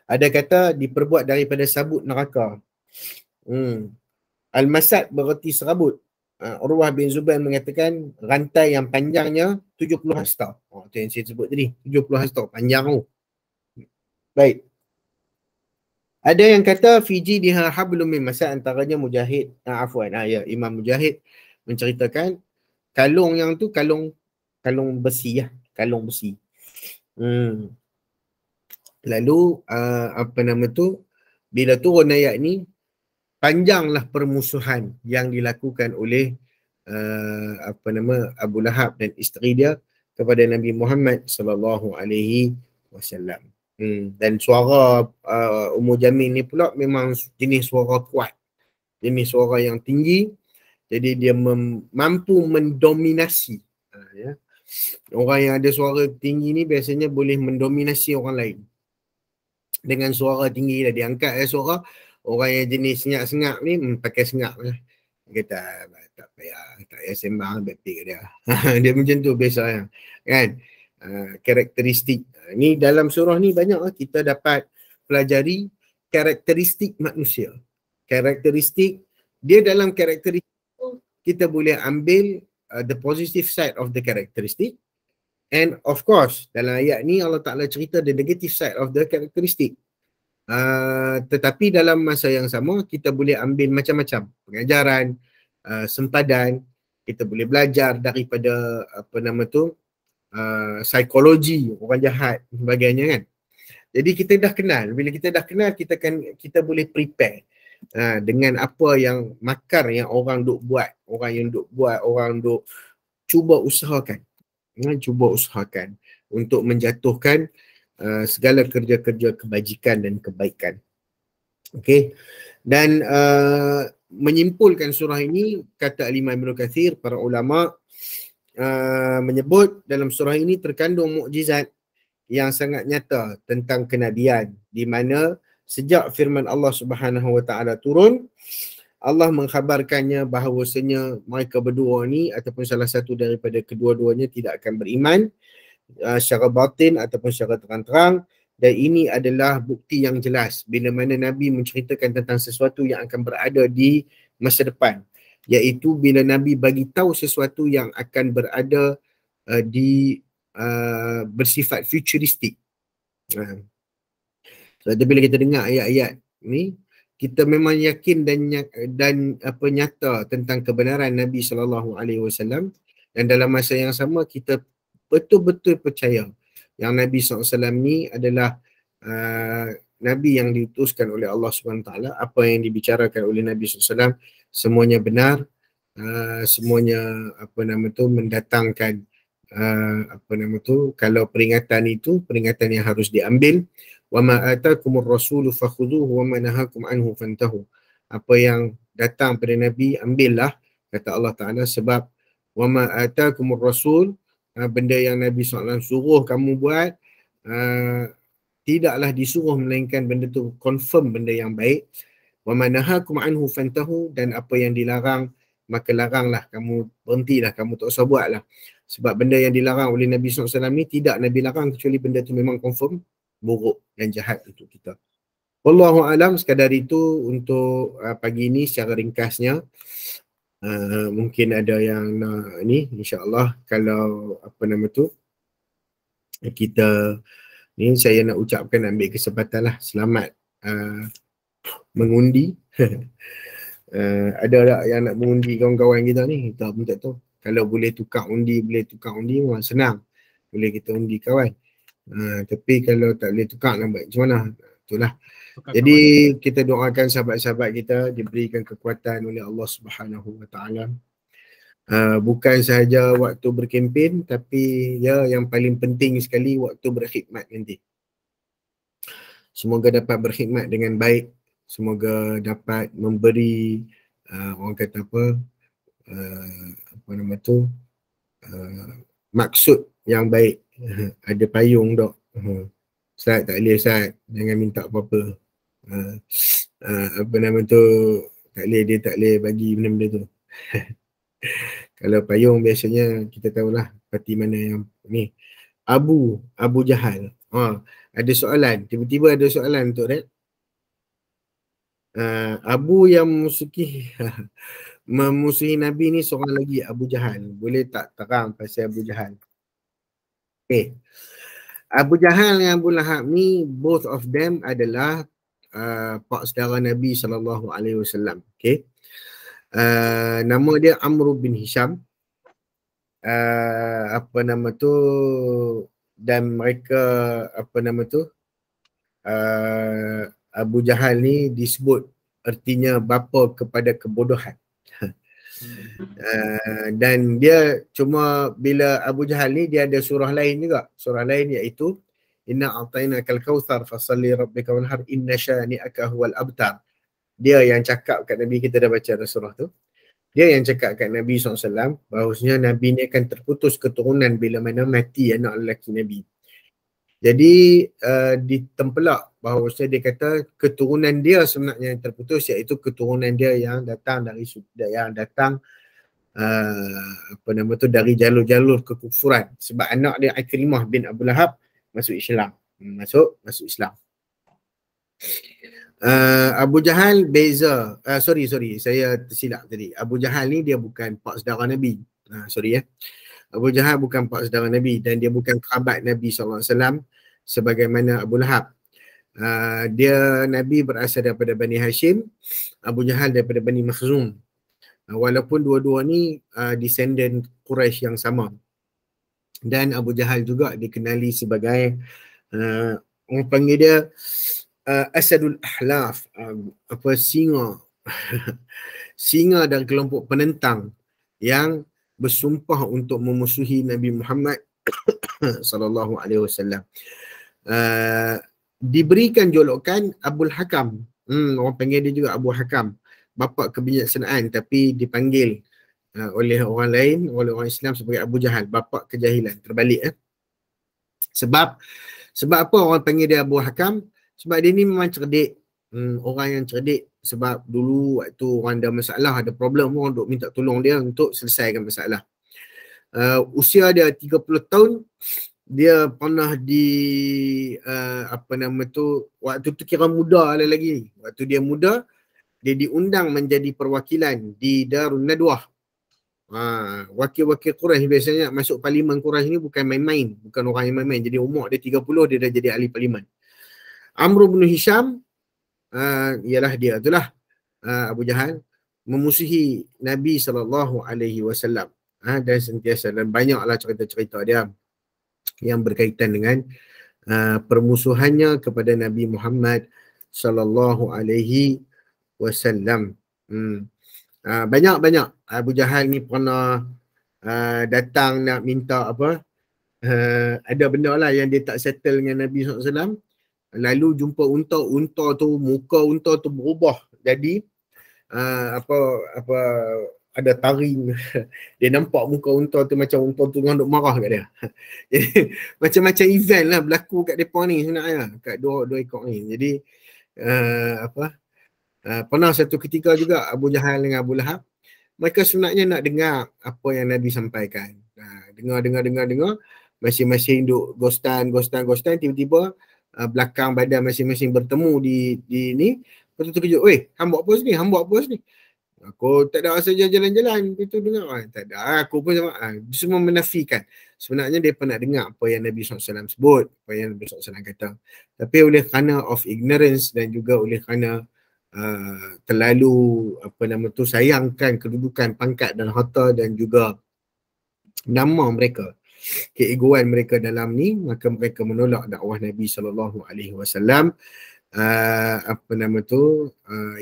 Speaker 2: Ada kata diperbuat daripada sabut neraka. Al-Masad bererti serabut. Urwah bin Zubair mengatakan rantai yang panjangnya 70 hasta. Itu yang saya sebut tadi, 70 hasta panjang tu. Baik. Ada yang kata Fiji diha hablum min masad, antaranya Mujahid, ya, Imam Mujahid menceritakan kalung yang tu kalung besi, ya, kalung besi. Lalu apa nama tu, bila turun ayat ni, panjanglah permusuhan yang dilakukan oleh apa nama Abu Lahab dan isteri dia kepada Nabi Muhammad sallallahu alaihi wasallam. Dan suara Ummu Jamil ni pula memang jenis suara kuat, jenis suara yang tinggi, jadi dia mampu mendominasi. Ya. Orang yang ada suara tinggi ni biasanya boleh mendominasi orang lain. Dengan suara tinggi dah diangkat suara, orang yang jenis senyap-senyap ni pakai senyap lah. Dia kata tak payah sembang, baik dia. Dia macam tu biasa kan. Karakteristik ni dalam surah ni banyak kita dapat pelajari karakteristik manusia. Karakteristik dia, dalam karakteristik kita boleh ambil the positive side of the characteristic, and of course dalam ayat ni Allah Ta'ala cerita the negative side of the characteristic. Tetapi dalam masa yang sama kita boleh ambil macam-macam pengajaran, sempadan. Kita boleh belajar daripada apa nama tu, psikologi orang jahat sebagainya kan. Jadi kita dah kenal, bila kita dah kenal kita boleh prepare dengan apa yang makar yang orang duk buat, orang duk cuba usahakan untuk menjatuhkan segala kerja-kerja kebajikan dan kebaikan. Okey. Dan menyimpulkan surah ini, kata Imam Ibn Katsir, para ulama menyebut dalam surah ini terkandung mukjizat yang sangat nyata tentang kenabian, di mana sejak firman Allah Subhanahu Wa Taala turun, Allah mengkhabarkannya bahawasanya mereka berdua ni ataupun salah satu daripada kedua-duanya tidak akan beriman secara batin ataupun secara terang-terang, dan ini adalah bukti yang jelas bila mana Nabi menceritakan tentang sesuatu yang akan berada di masa depan, iaitu bila Nabi bagi tahu sesuatu yang akan berada di bersifat futuristik. Jadi bila kita dengar ayat-ayat ni, kita memang yakin dan apa nyata tentang kebenaran Nabi SAW, dan dalam masa yang sama kita betul-betul percaya yang Nabi SAW ni adalah Nabi yang diutuskan oleh Allah SWT. Apa yang dibicarakan oleh Nabi SAW semuanya benar, semuanya apa nama tu mendatangkan apa nama tu, kalau peringatan itu peringatan yang harus diambil. Wa ma atakumur rasulu fakhudhuhu wa ma nahakum anhu fantahu. Apa yang datang pada Nabi ambillah, kata Allah Taala, sebab wa ma atakumur rasul, benda yang Nabi SAW suruh kamu buat, tidaklah disuruh melainkan benda tu confirm benda yang baik. Wa ma nahakum anhu fantahu, dan apa yang dilarang maka laranglah kamu, berhentilah, kamu tak usah buatlah. Sebab benda yang dilarang oleh Nabi SAW ni tidak Nabi larang kecuali benda tu memang confirm buruk dan jahat untuk kita. Wallahu alam, sekadar itu untuk pagi ini secara ringkasnya. Mungkin ada yang nak ni, insya-Allah kalau apa nama tu kita ni, saya nak ucapkan, ambil kesempatan lah selamat mengundi. Ada tak yang nak mengundi kawan-kawan kita ni? Kita pun tak tahu. Kalau boleh tukar undi memang senang. Boleh kita undi kawan. Tapi kalau tak boleh tukar nak buat macam mana? Itulah. Jadi kita doakan sahabat-sahabat kita diberikan kekuatan oleh Allah Subhanahu Wa Taala. Bukan sahaja waktu berkempen, tapi ya yang paling penting sekali waktu berkhidmat nanti. Semoga dapat berkhidmat dengan baik. Semoga dapat memberi orang kata apa nama tu, maksud yang baik. Ada payung tak? Ustaz tak boleh, Ustaz jangan minta apa-apa. Apa nama tu, tak boleh, dia tak boleh bagi benda-benda tu. Kalau payung biasanya kita tahulah parti mana yang ni. Abu Jahal. Ada soalan, tiba-tiba ada soalan untuk Red. Abu yang memusuhi Nabi ni seorang lagi, Abu Jahal. Boleh tak terang pasal Abu Jahal? Okay. Abu Jahal dan Abu Lahab ni, both of them adalah pak saudara Nabi SAW. Okay. Nama dia Amr bin Hisham. Apa nama tu, dan mereka apa nama tu, Abu Jahal ni disebut artinya bapa kepada kebodohan. Dan dia cuma bila Abu Jahal ni dia ada surah lain juga. Surah lain iaitu Inna a'tainakal kautsar fasalli rabbika wanhar inna syani'aka huwal abtar. Dia yang cakap kat Nabi, kita dah baca dah surah tu. Dia yang cakap kat Nabi SAW bahawasanya Nabi ni akan terputus keturunan bila mana mati anak lelaki Nabi. Jadi ditempelak bahawasanya dia kata keturunan dia sebenarnya yang terputus, iaitu keturunan dia yang datang dari apa nama tu, dari jalur-jalur kekufuran. Sebab anak dia Ikrimah bin Abu Lahab masuk Islam. Masuk Islam. Abu Jahal beza, sorry saya tersilap tadi. Abu Jahal ni dia bukan pak saudara Nabi. Abu Jahal bukan pak saudara Nabi dan dia bukan kerabat Nabi SAW sebagaimana Abu Lahab. Dia Nabi berasal daripada Bani Hashim, Abu Jahal daripada Bani Makhzum. Walaupun dua-dua ni descendant Quraisy yang sama. Dan Abu Jahal juga dikenali sebagai orang panggil dia Asadul Ahlaf, singa singa dan kelompok penentang yang bersumpah untuk memusuhi Nabi Muhammad sallallahu alaihi wasallam. Diberikan julukan Abul Hakam. Orang panggil dia juga Abu Hakam, bapa kebijaksanaan, tapi dipanggil oleh orang lain, oleh orang Islam sebagai Abu Jahal, bapa kejahilan. Terbalik. Sebab apa orang panggil dia Abu Hakam? Sebab dia ni memang cerdik. Orang yang cerdik. Sebab dulu waktu orang ada masalah, ada problem, orang duk minta tolong dia untuk selesaikan masalah. Usia dia 30 tahun. Dia pernah apa nama tu, waktu tu kira muda lagi. Waktu dia muda, dia diundang menjadi perwakilan di Darun Nadwah. Wakil-wakil Quraisy biasanya masuk parlimen Quraisy ni bukan main-main, bukan orang yang main-main. Jadi umur dia 30, dia dah jadi ahli parlimen. Amr bin Hisham, ialah dia itulah, Abu Jahal memusuhi Nabi SAW. Dan sentiasa, dan banyaklah cerita-cerita dia yang berkaitan dengan permusuhannya kepada Nabi Muhammad SAW. Banyak Abu Jahal ni pernah datang nak minta apa, ada benda lah yang dia tak settle dengan Nabi SAW. Lalu jumpa unta tu, muka unta tu berubah jadi ada taring. Dia nampak muka unta tu macam unta tu duk marah kat dia. Jadi macam-macam event lah berlaku kat depa ni sebenarnya, kat dua ekor ni. Jadi pernah satu ketika juga Abu Jahal dengan Abu Lahab, mereka sebenarnya nak dengar apa yang Nabi sampaikan. Dengar, masing-masing duk gostan, tiba-tiba belakang badan masing-masing bertemu di ni. Lepas tu terkejut, hang buat apa sini? Aku tak ada rasa jalan-jalan, itu dengar. Tak ada, aku pun sama. Semua menafikan. Sebenarnya dia pernah dengar apa yang Nabi SAW sebut, apa yang Nabi SAW kata. Tapi oleh kerana of ignorance dan juga oleh kerana terlalu sayangkan kedudukan, pangkat dan harta dan juga nama mereka, keegoan mereka dalam ni, maka mereka menolak dakwah Nabi SAW.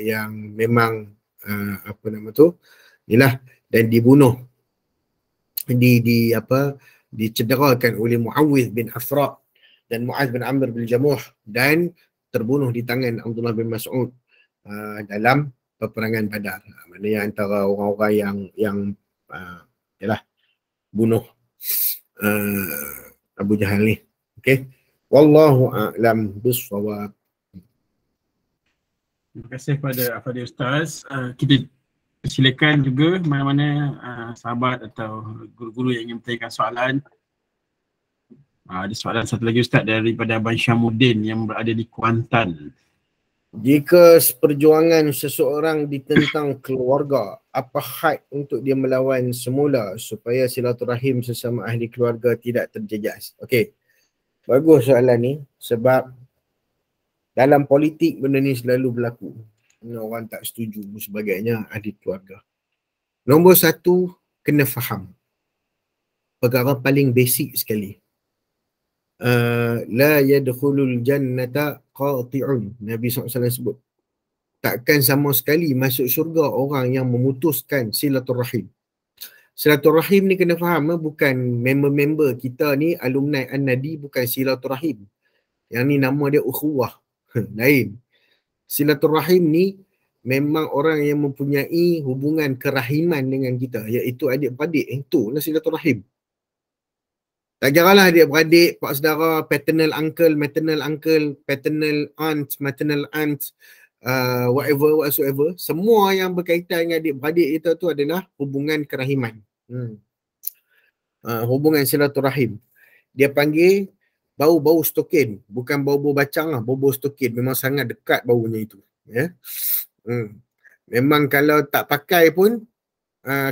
Speaker 2: Yang memang inilah, dan dibunuh, dicederakan oleh Muawidh bin Afra dan Mu'adz bin Amr bin Jamuh, dan terbunuh di tangan Abdullah bin Mas'ud dalam peperangan Badar. Maknanya antara orang-orang yang bunuh Abu Jahal ni. Okey. Wallahu a'lam bissawab.
Speaker 1: Terima kasih kepada Afadi Ustaz. Kita silakan juga mana-mana sahabat atau guru-guru yang ingin bertanyakan soalan. Ada soalan satu lagi Ustaz daripada Abang Syamuddin yang berada di Kuantan.
Speaker 2: Jika perjuangan seseorang ditentang keluarga, apa had untuk dia melawan semula supaya silaturahim sesama ahli keluarga tidak terjejas? Okey. Bagus soalan ni, sebab Dalam politik benda ni selalu berlaku. Orang tak setuju dan sebagainya, ahli keluarga. Nombor satu, kena faham. Perkara paling basic sekali. La yadkhulul jannata qati'un. Nabi SAW sebut. Takkan sama sekali masuk syurga orang yang memutuskan silaturrahim. Silaturrahim ni kena faham, bukan member-member kita ni, alumni An-Nadi, bukan silaturrahim. Yang ni nama dia ukhuwah. Lain. Silaturrahim ni memang orang yang mempunyai hubungan kerahiman dengan kita, iaitu adik-beradik. Itulah silaturahim. Tak kiralah adik-beradik, pak saudara, paternal uncle, maternal uncle, paternal aunt, maternal aunt, whatever, whatsoever. Semua yang berkaitan dengan adik-beradik itu tu adalah hubungan kerahiman. Hubungan silaturahim. Dia panggil bau-bau stokin, bukan bau-bau bacang lah, bau-bau stokin. Memang sangat dekat baunya itu. Ya. Memang kalau tak pakai pun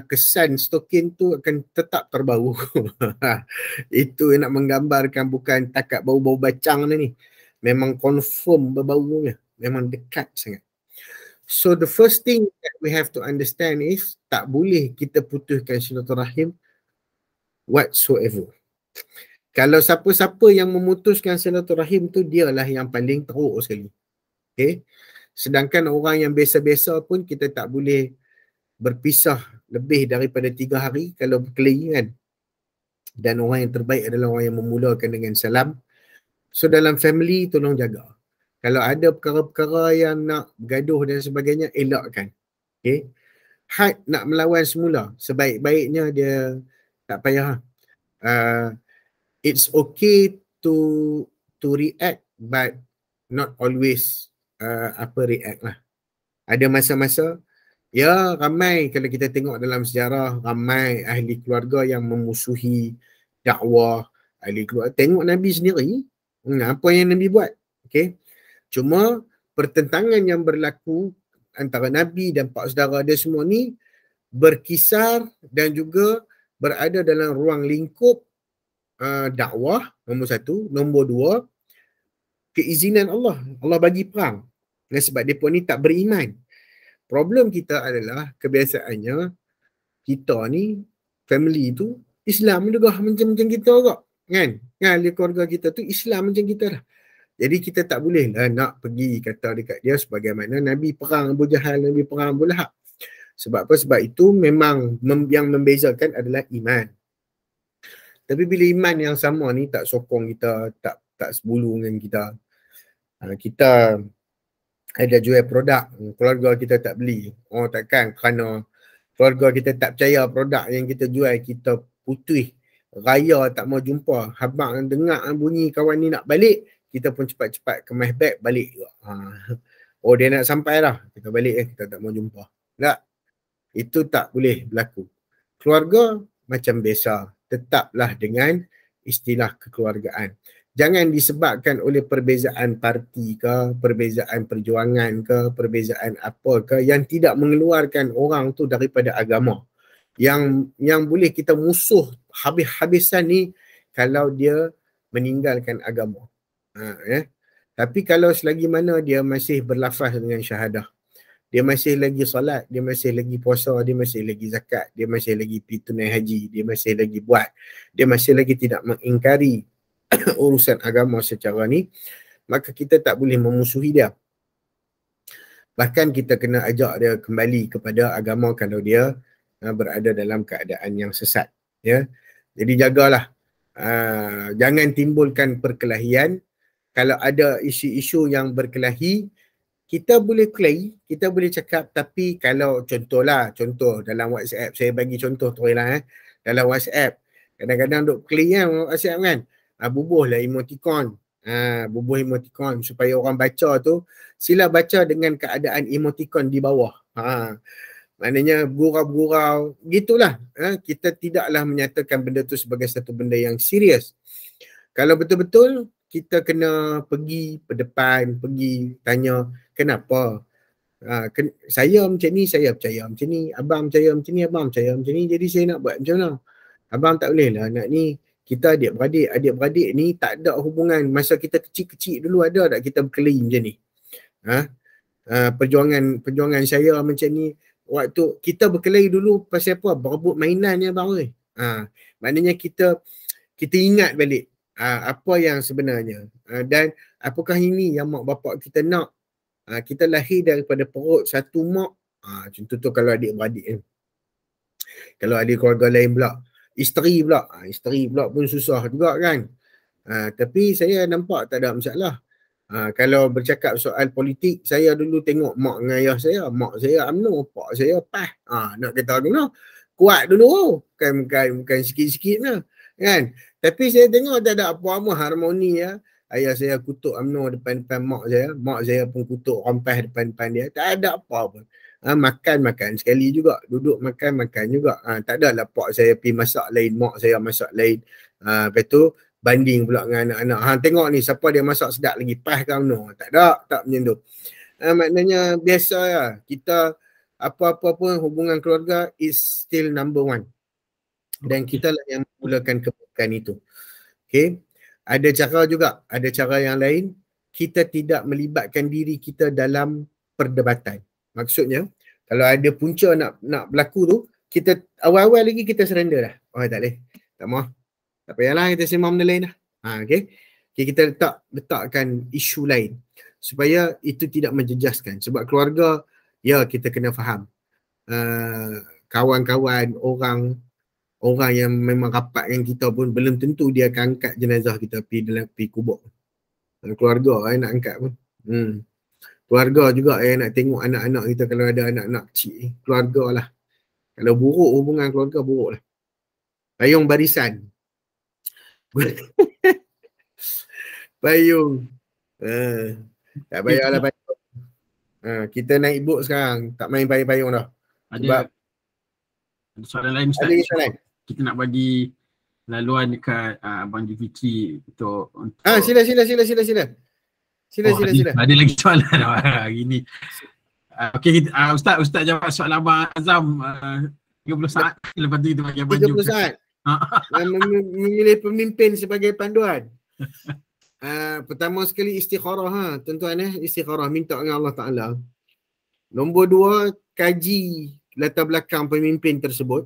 Speaker 2: kesan stokin tu akan tetap terbau. Itu yang nak menggambarkan, bukan takat bau-bau bacang ni. Memang confirm berbaunya. Memang dekat sangat. So the first thing that we have to understand is tak boleh kita putuskan silaturahim whatsoever. Kalau siapa-siapa yang memutuskan silaturahim tu, dialah yang paling teruk sekali. Okay? Sedangkan orang yang biasa-biasa pun kita tak boleh berpisah lebih daripada 3 hari kalau berkelahi kan. Dan orang yang terbaik adalah orang yang memulakan dengan salam. So dalam family tolong jaga. Kalau ada perkara-perkara yang nak bergaduh dan sebagainya, elakkan. Okay? Had nak melawan semula, sebaik-baiknya dia tak payah. It's okay to react, but not always react lah. Ada masa-masa, ya ramai kalau kita tengok dalam sejarah, ramai ahli keluarga yang memusuhi dakwah ahli keluarga. Tengok Nabi sendiri, apa yang Nabi buat. Okay? Cuma pertentangan yang berlaku antara Nabi dan pak saudara dia semua ni berkisar dan juga berada dalam ruang lingkup dakwah, nombor satu. Nombor dua, keizinan Allah. Allah bagi perang. Dan sebab mereka ni tak beriman. Problem kita adalah kebiasaannya kita ni, family tu, Islam juga macam kita juga. Kan? Ahli keluarga kita tu Islam macam kita dah. Jadi kita tak boleh lah nak pergi kata dekat dia sebagaimana Nabi perang Abu Jahal, Nabi perang Abu Lahab. Sebab apa? Sebab itu memang yang membezakan adalah iman. Tapi bila iman yang sama ni tak sokong kita, tak sebulu dengan kita. Kita ada jual produk, keluarga kita tak beli. Oh takkan kerana keluarga kita tak percaya produk yang kita jual, kita putih, raya tak mau jumpa. Habang dengar bunyi kawan ni nak balik, kita pun cepat-cepat kemas beg balik juga. Oh dia nak sampai dah, kita balik kita tak mau jumpa. Tak, itu tak boleh berlaku. Keluarga macam biasa, tetaplah dengan istilah kekeluargaan. Jangan disebabkan oleh perbezaan parti ke, perbezaan perjuangan ke, perbezaan apa ke yang tidak mengeluarkan orang tu daripada agama. Yang boleh kita musuh habis-habisan ni kalau dia meninggalkan agama. Tapi kalau selagi mana dia masih berlafaz dengan syahadah, dia masih lagi salat, dia masih lagi puasa, dia masih lagi zakat, dia masih lagi pergi tunai haji, dia masih lagi buat, dia masih lagi tidak mengingkari urusan agama secara ni, maka kita tak boleh memusuhi dia. Bahkan kita kena ajak dia kembali kepada agama kalau dia berada dalam keadaan yang sesat. Ya, jadi jagalah, jangan timbulkan perkelahian. Kalau ada isu-isu yang berkelahi, kita boleh claim, kita boleh cakap, tapi kalau contoh dalam WhatsApp, saya bagi contoh tu lah, dalam WhatsApp, kadang-kadang duk claim WhatsApp kan, bubuhlah emoticon, bubuh emoticon supaya orang baca tu, sila baca dengan keadaan emoticon di bawah. Maknanya gurau-gurau, gitulah. Kita tidaklah menyatakan benda tu sebagai satu benda yang serius. Kalau betul-betul, kita kena pergi ke depan, pergi tanya, kenapa? Saya macam ni, saya percaya macam ni. Abang percaya macam ni, abang percaya macam ni. Jadi saya nak buat macam mana? Abang tak boleh lah nak ni. kita adik-beradik ni tak ada hubungan. Masa kita kecil-kecil dulu ada tak kita berkelahi macam ni? Perjuangan saya macam ni. Waktu kita berkelahi dulu pasal apa? Berebut mainan je bang. Maknanya kita ingat balik apa yang sebenarnya. Dan apakah ini yang mak bapak kita nak? Kita lahir daripada perut satu mak. Contoh tu kalau adik-beradik kan. Kalau ada keluarga lain pula, isteri pula pun susah juga kan. Tapi saya nampak tak ada masalah. Kalau bercakap soal politik, saya dulu tengok mak dengan ayah saya, mak saya UMNO, pak saya PAS. Nak kata UMNO, kuat dulu, bukan sikit-sikit lah, kan. Tapi saya tengok tak ada apa-apa harmoni ya. Ayah saya kutuk UMNO depan-depan mak saya pun kutuk orang PAS depan-depan dia. Tak ada apa-apa. Makan sekali juga, duduk makan juga. Tak ada lah pak saya pergi masak lain, mak saya masak lain. Lepas tu banding pula dengan anak-anak. Tengok ni siapa dia masak sedap lagi, PAS ke UMNO? Tak macam tu. Maknanya biasa lah. Kita apa-apa pun hubungan keluarga is still number one. Dan kita lah yang memulakan kebaikan itu. Okay. Ada cara yang lain. Kita tidak melibatkan diri kita dalam perdebatan. Maksudnya, kalau ada punca nak berlaku tu, kita awal-awal lagi kita surrender dah. Tak boleh. Tak mahu. Tak payahlah, kita sembang benda lain dah. Okay, kita letakkan isu lain supaya itu tidak menjejaskan. Sebab keluarga, ya kita kena faham. Kawan-kawan, orang yang memang rapat dengan kita pun belum tentu dia akan angkat jenazah kita pergi kubur. Keluarga nak angkat pun. Keluarga juga yang nak tengok anak-anak kita kalau ada anak-anak kecil. Keluarga lah. Kalau buruk hubungan keluarga, buruk lah. Payung barisan. Payung. Tak payahlah payung. Kita naik boat sekarang. Tak main payung dah.
Speaker 1: Ada soalan lain Ustaz. Kita nak bagi laluan dekat Abang Julfitri untuk
Speaker 2: Sila.
Speaker 1: Ada lagi soalan hari ni. Okey, Ustaz jawab soalan Abang Azam 30 saat. Lepas tu kita bagi Abang
Speaker 2: 30 saat. Memilih pemimpin sebagai panduan. Pertama sekali istikharah tuan-tuan istikharah, minta dengan Allah Ta'ala. Nombor 2, kaji latar belakang pemimpin tersebut.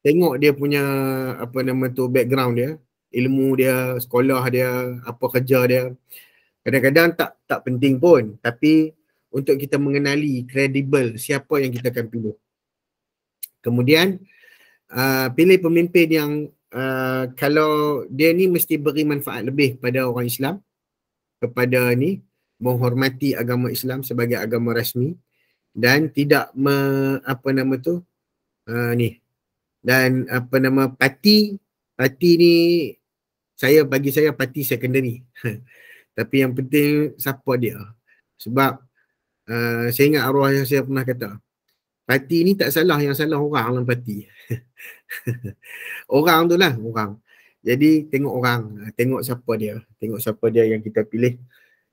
Speaker 2: Tengok dia punya background dia, ilmu dia, sekolah dia, apa kerja dia. Kadang-kadang tak penting pun, tapi untuk kita mengenali kredibel siapa yang kita akan pilih. Kemudian pilih pemimpin yang kalau dia ni mesti beri manfaat lebih pada orang Islam, kepada ni menghormati agama Islam sebagai agama rasmi dan tidak parti ni bagi saya parti secondary. Tapi yang penting siapa dia. Sebab saya ingat arwah yang saya pernah kata, parti ni tak salah, yang salah orang dalam parti. Orang tu lah, orang. Jadi tengok orang, tengok siapa dia yang kita pilih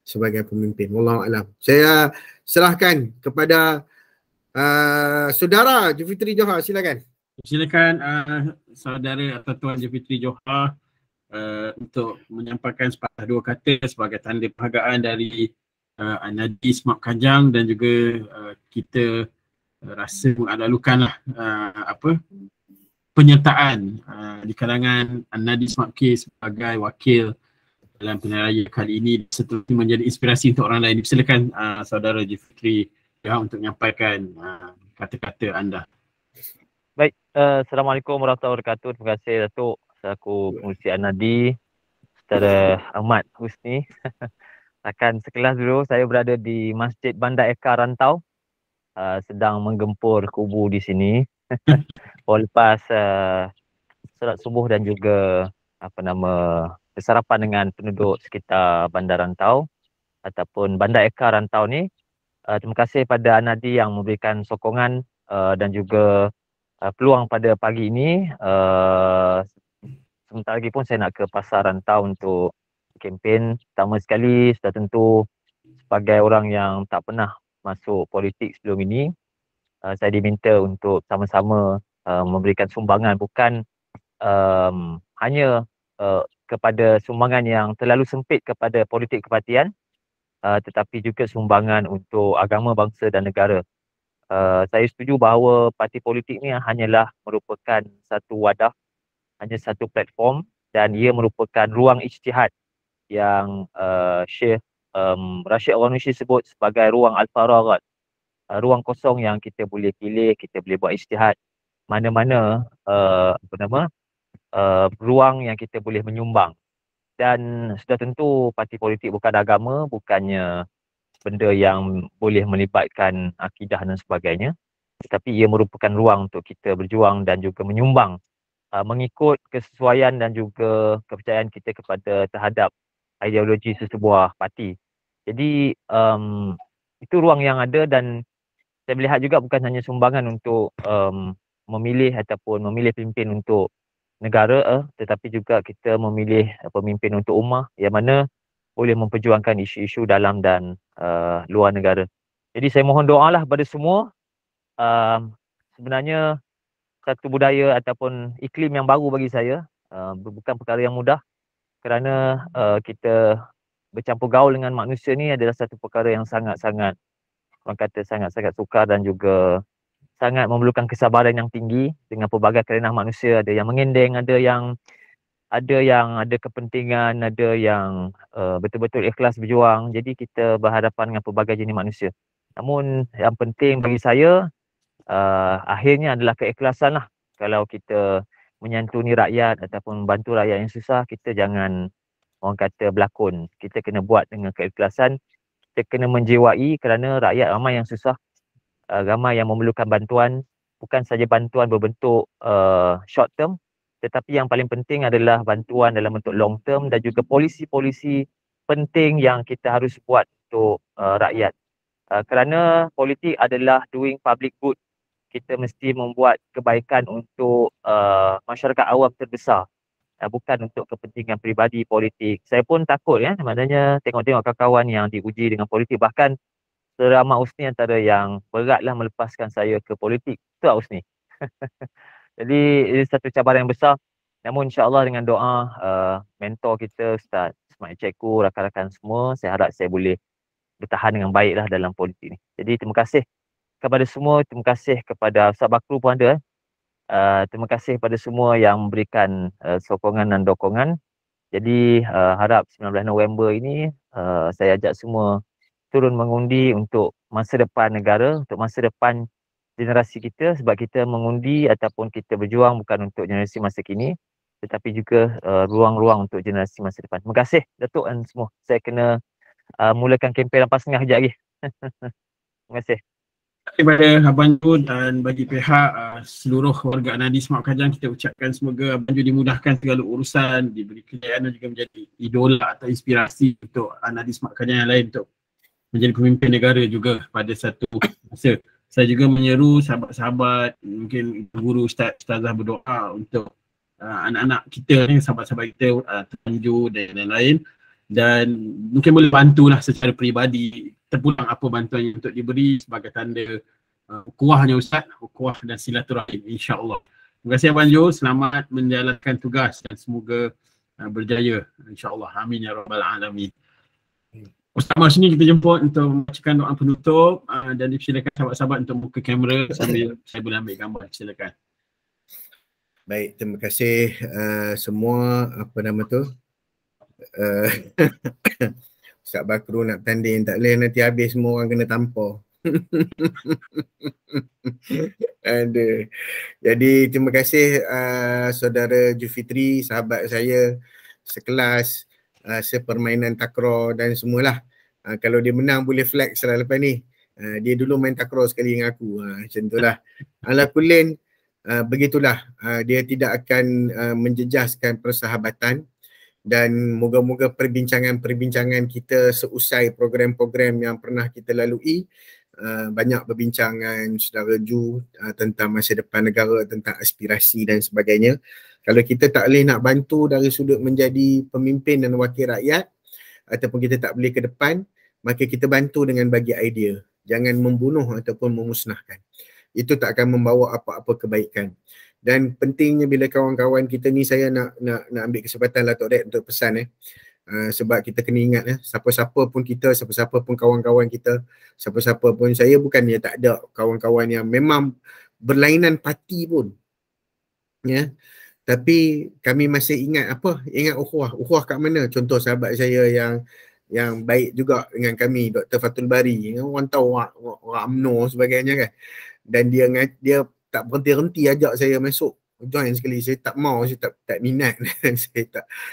Speaker 2: sebagai pemimpin. Wallahualam. Saya serahkan kepada saudara Julfitri Johar, silakan.
Speaker 1: Silakan saudara atau Tuan Julfitri Johar untuk menyampaikan sepatah dua kata sebagai tanda penghargaan dari An-Nadi Smart Kajang, dan juga kita rasa mengalalukanlah penyertaan di kalangan An-Nadi Smart K sebagai wakil dalam pilihan raya kali ini, seterusnya menjadi inspirasi untuk orang lain. Silakan saudara Julfitri Johar untuk menyampaikan kata-kata anda.
Speaker 3: Baik, Assalamualaikum warahmatullahi wabarakatuh. Terima kasih Datuk selaku pengurusi An-Nadi, Saudara Ahmad Husni. Akan sekelas dulu, saya berada di Masjid Bandar Eka Rantau, sedang menggempur kubu di sini. Lepas solat subuh dan juga bersarapan dengan penduduk sekitar Bandar Rantau ataupun Bandar Eka Rantau ni. Terima kasih pada An-Nadi yang memberikan sokongan dan juga peluang pada pagi ini. Sebentar lagi pun saya nak ke Pasar Rantau untuk kempen. Pertama sekali, sudah tentu sebagai orang yang tak pernah masuk politik sebelum ini, saya diminta untuk sama-sama memberikan sumbangan, bukan hanya kepada sumbangan yang terlalu sempit kepada politik kepartian, tetapi juga sumbangan untuk agama, bangsa dan negara. Saya setuju bahawa parti politik ni hanyalah merupakan satu wadah, hanya satu platform, dan ia merupakan ruang ijtihad yang Syekh Rashid Al-Ghanushi sebut sebagai ruang al-faraghat, ruang kosong yang kita boleh pilih, kita boleh buat ijtihad mana-mana ruang yang kita boleh menyumbang. Dan sudah tentu parti politik bukan agama, bukannya benda yang boleh melibatkan akidah dan sebagainya, tetapi ia merupakan ruang untuk kita berjuang dan juga menyumbang mengikut kesesuaian dan juga kepercayaan kita kepada terhadap ideologi sesebuah parti. Jadi itu ruang yang ada, dan saya melihat juga bukan hanya sumbangan untuk memilih ataupun memilih pemimpin untuk negara, tetapi juga kita memilih pemimpin untuk ummah yang mana boleh memperjuangkan isu-isu dalam dan luar negara. Jadi saya mohon doalah kepada semua. Sebenarnya satu budaya ataupun iklim yang baru bagi saya, bukan perkara yang mudah, kerana kita bercampur gaul dengan manusia ni adalah satu perkara yang sangat-sangat, orang kata sangat-sangat sukar dan juga sangat memerlukan kesabaran yang tinggi dengan pelbagai kerenah manusia. Ada yang mengendeng, ada yang ada kepentingan, ada yang betul-betul ikhlas berjuang. Jadi kita berhadapan dengan pelbagai jenis manusia. Namun yang penting bagi saya akhirnya adalah keikhlasan lah. Kalau kita menyantuni rakyat ataupun membantu rakyat yang susah, kita jangan, orang kata, berlakon. Kita kena buat dengan keikhlasan. Kita kena menjiwai kerana rakyat ramai yang susah, ramai yang memerlukan bantuan. Bukan saja bantuan berbentuk short term, tetapi yang paling penting adalah bantuan dalam bentuk long term dan juga polisi-polisi penting yang kita harus buat untuk rakyat. Kerana politik adalah doing public good. Kita mesti membuat kebaikan untuk masyarakat awam terbesar, bukan untuk kepentingan peribadi politik. Saya pun takut maknanya tengok-tengok kawan-kawan yang diuji dengan politik. Bahkan Saudara Ahmad Husni antara yang beratlah melepaskan saya ke politik. Itu Husni. Jadi ini satu cabaran yang besar. Namun insya-Allah dengan doa mentor kita Ustaz Ismail Cikgu, rakan-rakan semua, saya harap saya boleh bertahan dengan baiklah dalam politik ni. Jadi terima kasih kepada semua, terima kasih kepada Ustaz Bakru pun ada. Terima kasih kepada semua yang memberikan sokongan dan dokongan. Jadi harap 19 November ini saya ajak semua turun mengundi untuk masa depan negara, untuk masa depan generasi kita, sebab kita mengundi ataupun kita berjuang bukan untuk generasi masa kini, tetapi juga ruang-ruang untuk generasi masa depan. Terima kasih Datuk dan semua. Saya kena mulakan kempen 4.30 kejap lagi. Terima kasih.
Speaker 1: Kepada Abang Ju dan bagi pihak seluruh warga Anadi Smart Kajang, kita ucapkan semoga Abang Ju dimudahkan segala urusan, diberi kejayaan dan juga menjadi idola atau inspirasi untuk Anadi Smart Kajang yang lain untuk menjadi pemimpin negara juga pada satu masa. Saya juga menyeru sahabat-sahabat, mungkin guru ustazah berdoa untuk anak-anak kita ni, sahabat-sahabat kita, Tuan Ju dan lain-lain, dan mungkin boleh bantulah secara peribadi terpulang apa bantuan yang untuk diberi sebagai tanda ukhuwahnya Ustaz, ukhuwah dan silaturahim, insya-Allah. Terima kasih Abang Jo, selamat menjalankan tugas dan semoga berjaya, insya-Allah. Amin ya rabbal alamin. Ustaz Mas ni kita jemput untuk membacakan doa penutup dan dipersilakan sahabat-sahabat untuk buka kamera sambil saya boleh ambil gambar. Silakan.
Speaker 2: Baik, terima kasih semua, apa nama tu? Ustaz Bakru nak tanding, tak boleh nanti habis semua orang kena tampar. Jadi terima kasih saudara Julfitri, sahabat saya sekelas, sepermainan takraw dan semualah. Kalau dia menang boleh flex lah lepas ni. Dia dulu main takraw sekali dengan aku. Macam itulah. Ala kullin, begitulah. Dia tidak akan menjejaskan persahabatan. Dan moga-moga perbincangan kita seusai program-program yang pernah kita lalui, banyak perbincangan saudara Ju tentang masa depan negara, tentang aspirasi dan sebagainya. Kalau kita tak boleh nak bantu dari sudut menjadi pemimpin dan wakil rakyat, ataupun kita tak boleh ke depan, maka kita bantu dengan bagi idea. Jangan membunuh ataupun memusnahkan. Itu tak akan membawa apa-apa kebaikan. Dan pentingnya bila kawan-kawan kita ni, saya nak ambil kesempatan lah Tok Dek untuk pesan sebab kita kena ingat siapa-siapa pun kita, siapa-siapa pun kawan-kawan kita, siapa-siapa pun, saya bukannya tak ada kawan-kawan yang memang berlainan parti pun, ya, tapi kami masih ingat ingat ukhuwah kat mana. Contoh sahabat saya yang baik juga dengan kami, Dr. Fatul Bari, orang tahu orang UMNO sebagainya kan, dan dia tak berhenti-henti ajak saya masuk join sekali. Saya tak mau, saya tak minat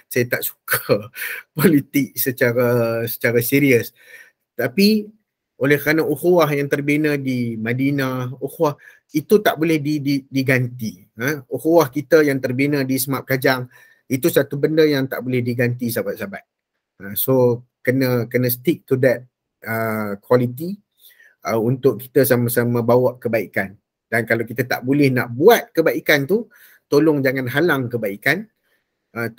Speaker 2: saya tak suka politik secara serius. Tapi oleh kerana ukhuwah yang terbina di Madinah, ukhuwah itu tak boleh diganti. Ukhuwah kita yang terbina di Semak Kajang itu satu benda yang tak boleh diganti, sahabat-sahabat. So kena stick to that quality untuk kita sama-sama bawa kebaikan. Dan kalau kita tak boleh nak buat kebaikan tu, tolong jangan halang kebaikan,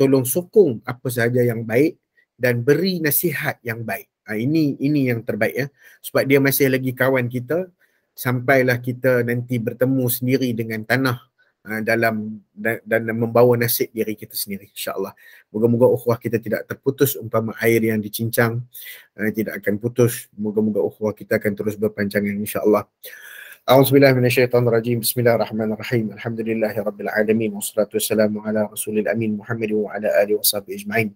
Speaker 2: tolong sokong apa sahaja yang baik dan beri nasihat yang baik. Ini yang terbaik, ya. Sebab dia masih lagi kawan kita sampailah kita nanti bertemu sendiri dengan tanah dalam membawa nasib diri kita sendiri, insya-Allah. Moga-moga ukhuwah kita tidak terputus umpama air yang dicincang, tidak akan putus. Moga-moga ukhuwah kita akan terus berpanjangan, insya-Allah. A'udzubillahi minasyaitonirrajim. Bismillahirrahmanirrahim. Alhamdulillahirabbil alamin wassalatu wassalamu ala rasulil amin Muhammadin wa ala alihi washabihi ajmain.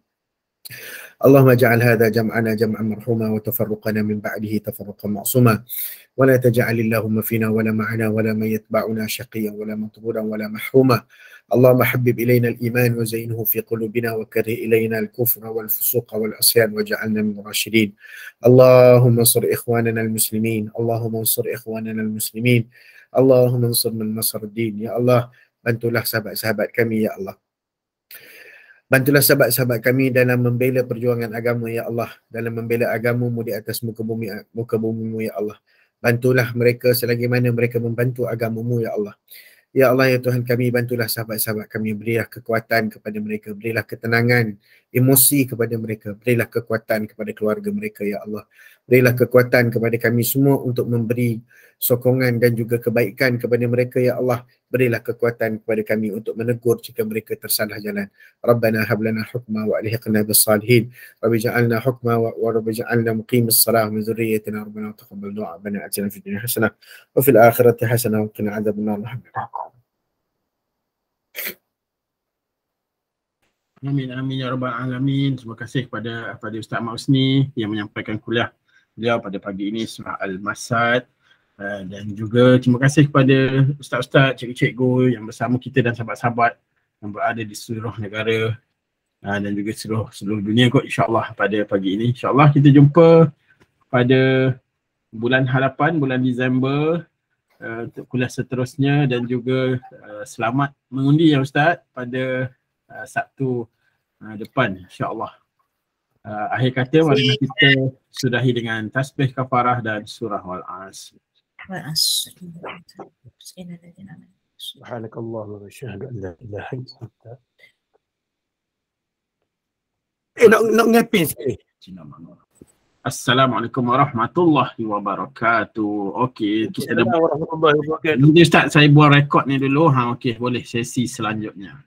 Speaker 2: Allahumma ja'al hadha jam'ana jam'an marhuma wa tafarruqana min ba'dihi tafarruqan ma'suma wa la taj'al Allahumma fina wa la ma'ana wa la man yatba'una shaqiyyan wa la matrudan wa la mahruma. Allahumma habbib ilayna al-iman wa zayyinhu fi qulubina wa karrih ilayna al-kufra wal fusuqa wal asyan waj'alna min ar-rasyidin. Allahumma ansur ikhwanana al-muslimin. Allahumma ansur ikhwanana al-muslimin. Allahumma ansur man nasar ad-din. Ya Allah, bantulah sahabat-sahabat kami, ya Allah. Bantulah sahabat-sahabat kami dalam membela perjuangan agama, ya Allah. Dalam membela agama-Mu di atas muka bumi-Mu, ya Allah. Bantulah mereka selagi mana mereka membantu agama-Mu, ya Allah. Ya Allah, ya Tuhan kami, bantulah sahabat-sahabat kami. Berilah kekuatan kepada mereka. Berilah ketenangan emosi kepada mereka. Berilah kekuatan kepada keluarga mereka, ya Allah. Berilah kekuatan kepada kami semua untuk memberi sokongan dan juga kebaikan kepada mereka, ya Allah. Berilah kekuatan kepada kami untuk menegur jika mereka tersalah jalan. Rabbana hablana hukma wa alhiqna bis salihin. Rabbi ja'alna hukma wa rabbi ja'alna muqimis salah min dzurriyyatina. Rabbana taqabbal du'a. Rabbana atina fid dunya hasanah wa fil akhirati hasanah wa qina adzabannar.
Speaker 1: Amin amin ya rabbal alamin. Terima kasih kepada Ustaz Ahmad Husni yang menyampaikan kuliah beliau pada pagi ini, surah Al-Masad. Dan juga terima kasih kepada ustaz-ustaz, cikgu-cikgu yang bersama kita dan sahabat-sahabat yang berada di seluruh negara dan juga seluruh dunia kot, insya-Allah pada pagi ini. Insya-Allah kita jumpa pada bulan hadapan, bulan Disember untuk kuliah seterusnya, dan juga selamat mengundi ya Ustaz pada Sabtu depan, insya-Allah. Akhir kata, mari kita sudahi dengan tasbih kafarah dan surah Wal-Asr.
Speaker 4: Subhanakallahumma wa asyhadu an la ilaha illa anta. Nak ngapin sekali.
Speaker 1: Assalamualaikum warahmatullahi wabarakatuh. Okey, kita dah
Speaker 4: warahmatullahi wabarakatuh.
Speaker 1: Nanti Ustaz saya buat rekod ni dulu. Okey, boleh sesi selanjutnya.